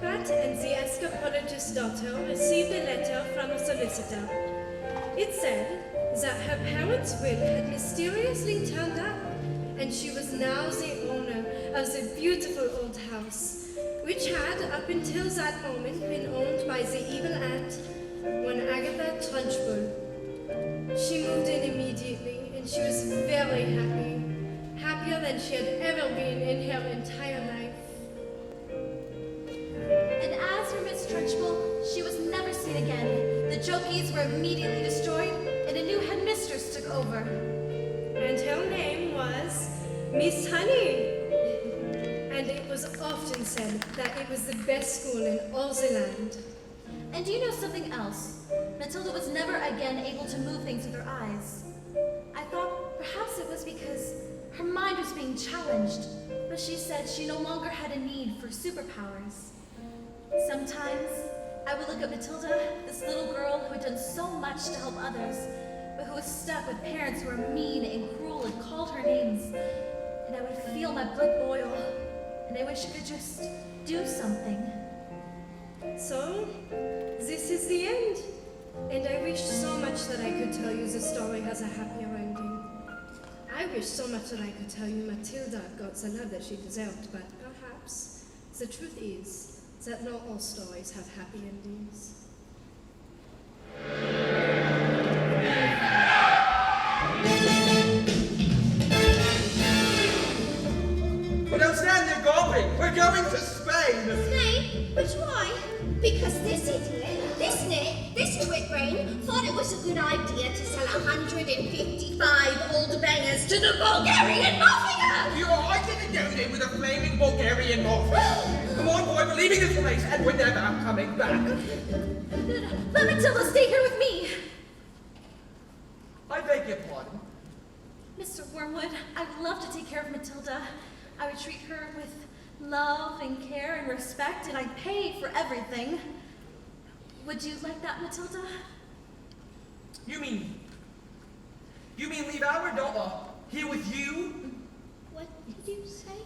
Agribat and the Escapolatus daughter received a letter from a solicitor. It said that her parents' will had mysteriously turned up, and she was now the owner of the beautiful old house, which had, up until that moment, been owned by the evil aunt, one Agatha Trunchbull. She moved in immediately, and she was very happy, happier than she had ever been in her entire life. And as for Miss Trunchbull, she was never seen again. The Jokies were immediately destroyed, and a new headmistress took over. And her name was Miss Honey. And it was often said that it was the best school in all the land. And do you know something else? Matilda was never again able to move things with her eyes. I thought perhaps it was because her mind was being challenged, but she said she no longer had a need for superpowers. Sometimes I would look at Matilda, this little girl who had done so much to help others, but who was stuck with parents who were mean and cruel and called her names, and I would feel my blood boil, and I wish I could just do something. So, this is the end. And I wish so much that I could tell you the story has a happier ending. I wish so much that I could tell you Matilda got the love that she deserved, but perhaps the truth is that not all stories have happy endings. Well, don't stand there gawping. We're going to Spain. Spain? But why? Because this idiot, this Nick, this twit brain, thought it was a good idea to sell 155 old bangers to the Bulgarian Mafia! I didn't go there with a flaming Bulgarian moth. Come on, boy, we're leaving this place, and we're never coming back. Let Matilda stay here with me. I beg your pardon. Mr. Wormwood, I would love to take care of Matilda. I would treat her with love and care and respect, and I'd pay for everything. Would you like that, Matilda? You mean leave our daughter here with you? What did you say?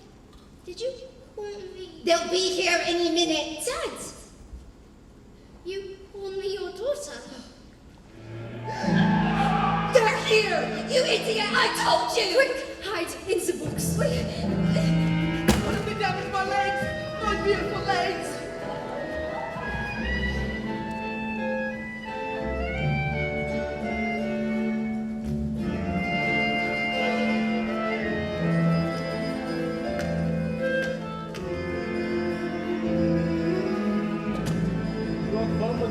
Did you call me? They'll be here any minute. Dad! You called me your daughter. They're here! You idiot! I told you! Quick, hide in the books. What have they done with my legs? My beautiful legs!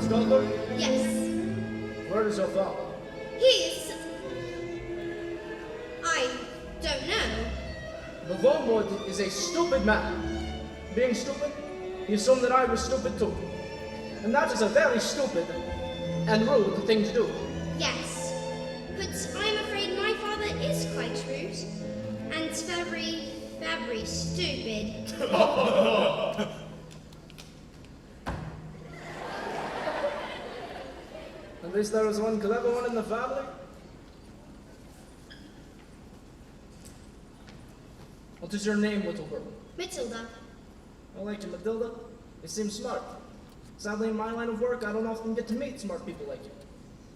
Daughter? Yes. Where is your father? He's... I don't know. The Wormwood is a stupid man. Being stupid, he assumed that I was stupid too. And that is a very stupid and rude thing to do. Yes. But I'm afraid my father is quite rude. And very, very stupid. At least there was one clever one in the family. What is your name, little girl? Matilda. I like you, Matilda. You seem smart. Sadly, in my line of work, I don't often get to meet smart people like you.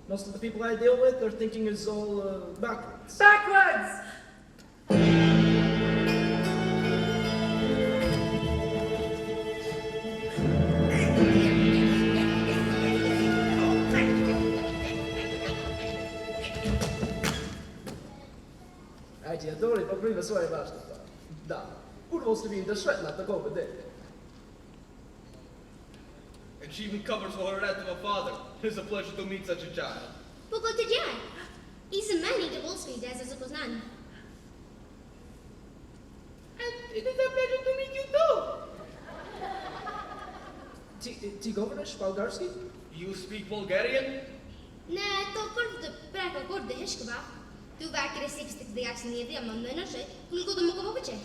Most of the people I deal with, their thinking is all backwards. Backwards! Ti adori pa prima svoje bašteta. Da, urval ste vi da švetna tako dete. And she even covers for her death of a father. It's a pleasure to meet such a child. Pokud je, jsem méně dovolství, že se poznání. And it is a pleasure to meet you too. Ti govoriš bulgarski? You speak Bulgarian? Ne, to preko kurde heškova. Tu vaker is 60 the action the idea, man, no shit. We'll go to Mokovice.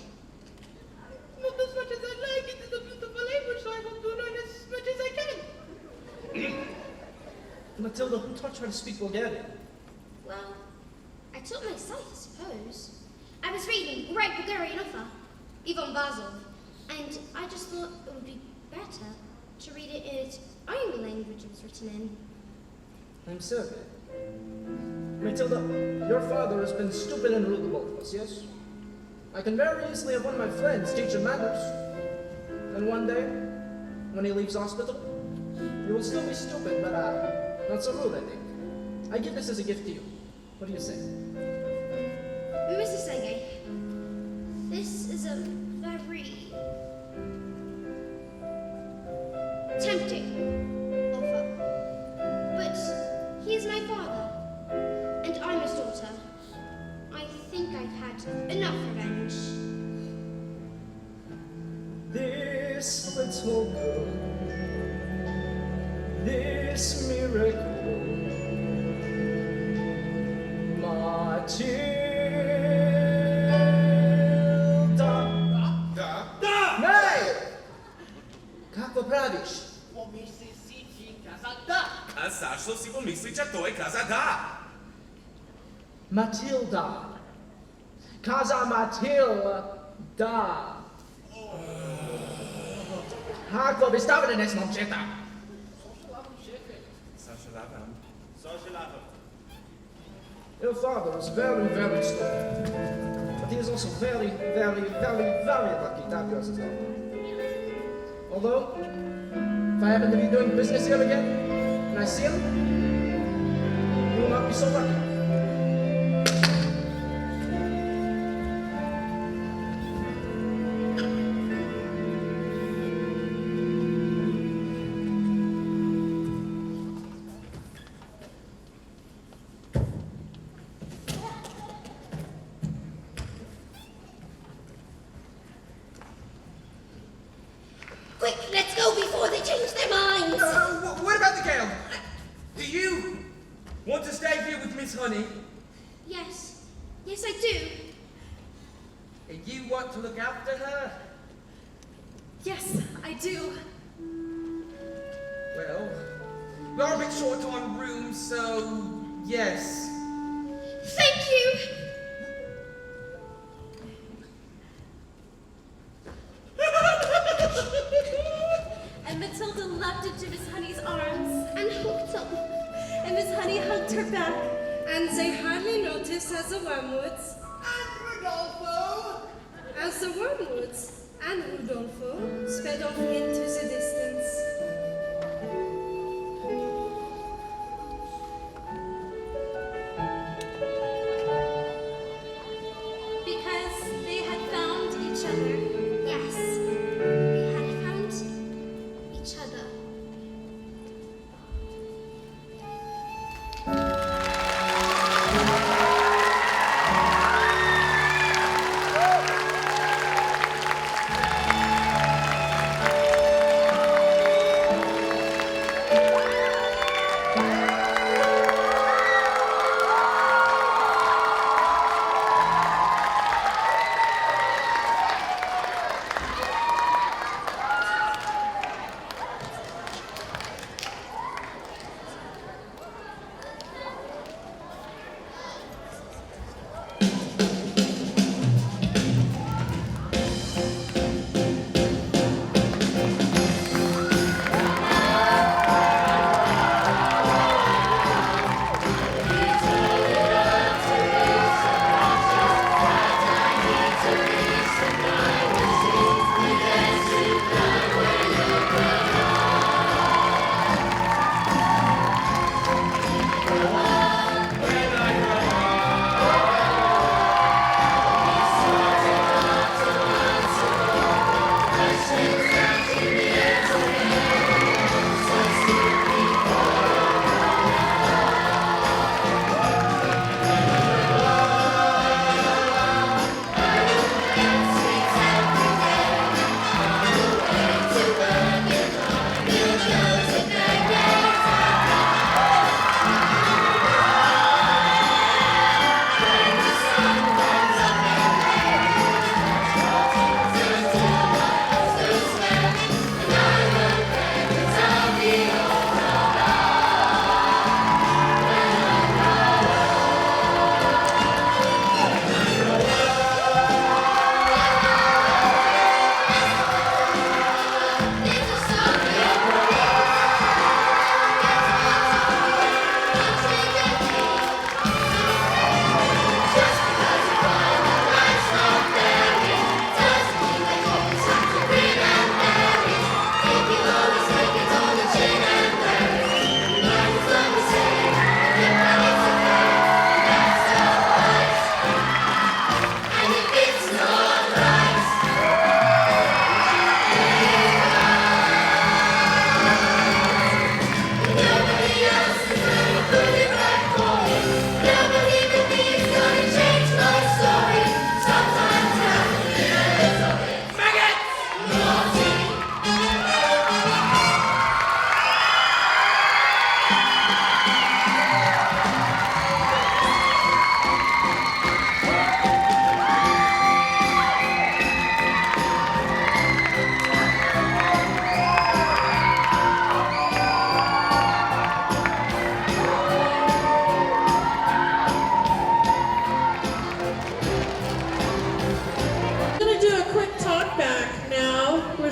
Not as much as I'd like. It is a beautiful language, so I hope to learn as much as I can. Matilda, who taught you how to speak Bulgarian? Well, I taught myself, I suppose. I was reading great Bulgarian author, Ivan Bazov, and I just thought it would be better to read it in its own language it was written in. I'm sorry. Matilda, your father has been stupid and rude to both of us, yes? I can very easily have one of my friends teach him manners. And one day, when he leaves hospital, he will still be stupid, but not so rude, I think. I give this as a gift to you. What do you say? Mrs. Senge, this is a very tempting offer. But he is my father, and I'm his daughter. I think I've had enough revenge. This little girl, this miracle, Matilda. Da! Nej! Kako praviš? Pomisli si ti kaza da. A zašto si pomislić, a to je kaza da? Matilda. Kaza Matilda. Kako bi stavili nes momčeta? Your father is very, very stupid. But he is also very, very, very, very lucky to have you as his daughter. Although, if I happen to be doing business here again, and I see him, you will not be so lucky. Quick, let's go before they change their minds. What about the girl? Do you want to stay here with Miss Honey? Yes, yes I do. And you want to look after her? Yes, I do. Well, we're a bit short on room, so yes. Thank you. And Matilda leapt into Miss Honey's arms. And hooked them. And Miss Honey hugged her back. And they hardly noticed as the wormwoods, and Rudolfo sped off into the distance. Because they had found each other. Yes, they had found each other.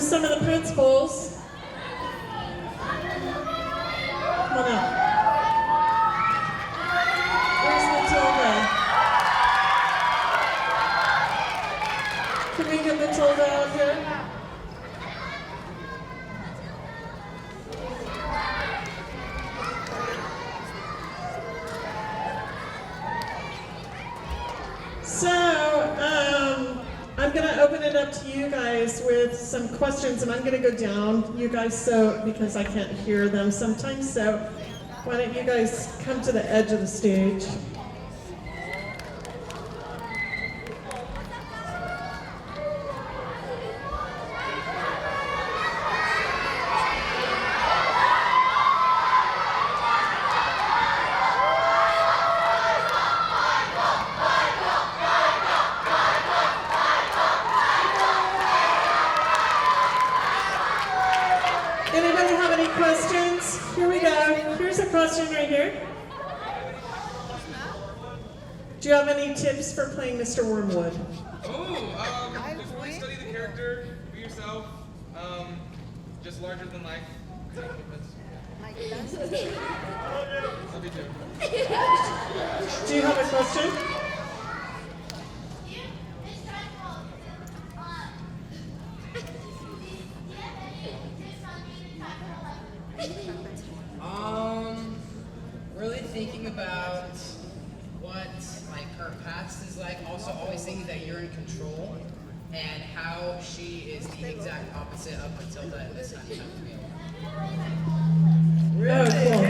Where's some of the principals? Come on up. Where's Matilda? Can we get Matilda out here? So, I'm gonna open it up to you guys with some questions, and I'm gonna go down, you guys, because I can't hear them sometimes, so why don't you guys come to the edge of the stage? Anybody have any questions? Here we go. Here's a question right here. Do you have any tips for playing Mr. Wormwood? Just really study the character, be yourself, just larger than life. Love you too. Do you have a question? Really thinking about what like her past is like, also always thinking that you're in control, and how she is the exact opposite of Matilda in this time. Oh, cool.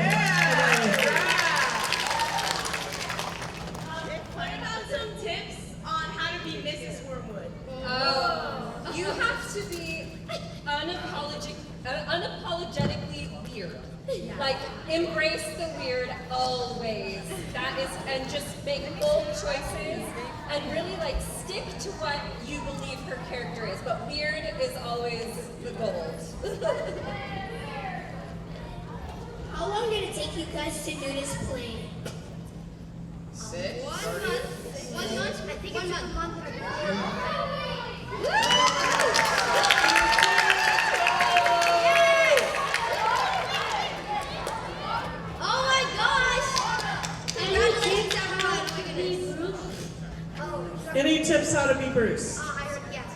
What about some tips on how to be Mrs. Wormwood? You have to be unapologetically weird. Like, embrace the weird always. That is, and just make bold choices, and really like stick to what you believe her character is. But weird is always the gold. How long did it take you guys to do this play? 6? 1 month. 1 month? I think it's 1 month. Oh my gosh! Congratulations, everyone. Oh my goodness. Any tips how to be Bruce? I heard yes.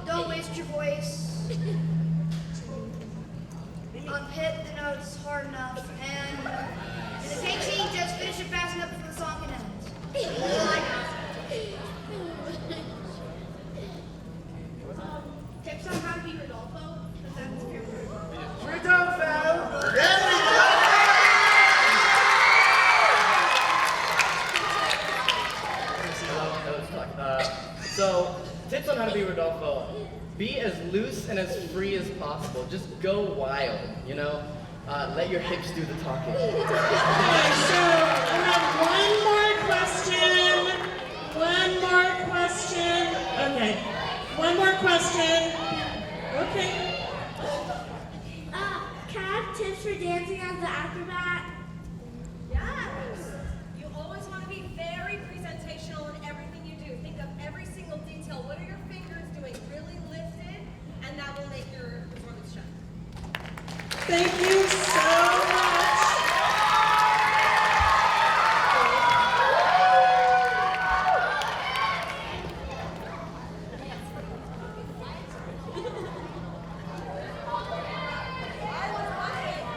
Don't waste your voice. Hit the notes hard enough, and in the take sheet, just finish it fast enough before the song can end. Tips on how to be Rodolfo? Rodolfo! So, tips on how to be Rodolfo. Be as loose and as free as possible. Just go wild, you know? Let your hips do the talking. Okay, so I have one more question. Okay, one more question. Okay. Can I have tips for dancing as the acrobat? Yes. You always want to be very presentational in everything you do. Think of every single detail. What are your fingers doing? Really lifted, and that will make your performance shine. Thank you so much.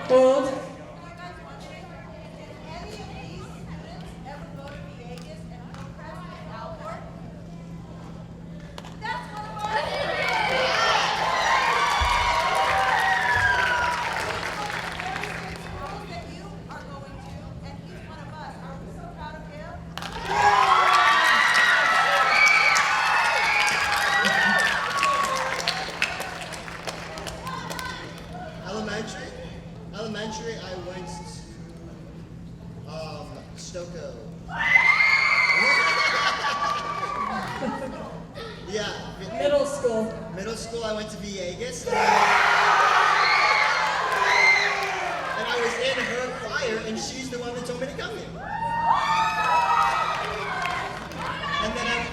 Hold. Elementary, I went to Stokoe. Yeah. Middle school. Middle school, I went to Villegas. And I was in her choir, and she's the one that told me to come here. And then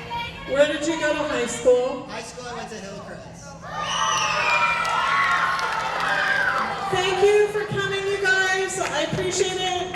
Where did you go to high school? high school, I went to appreciate it.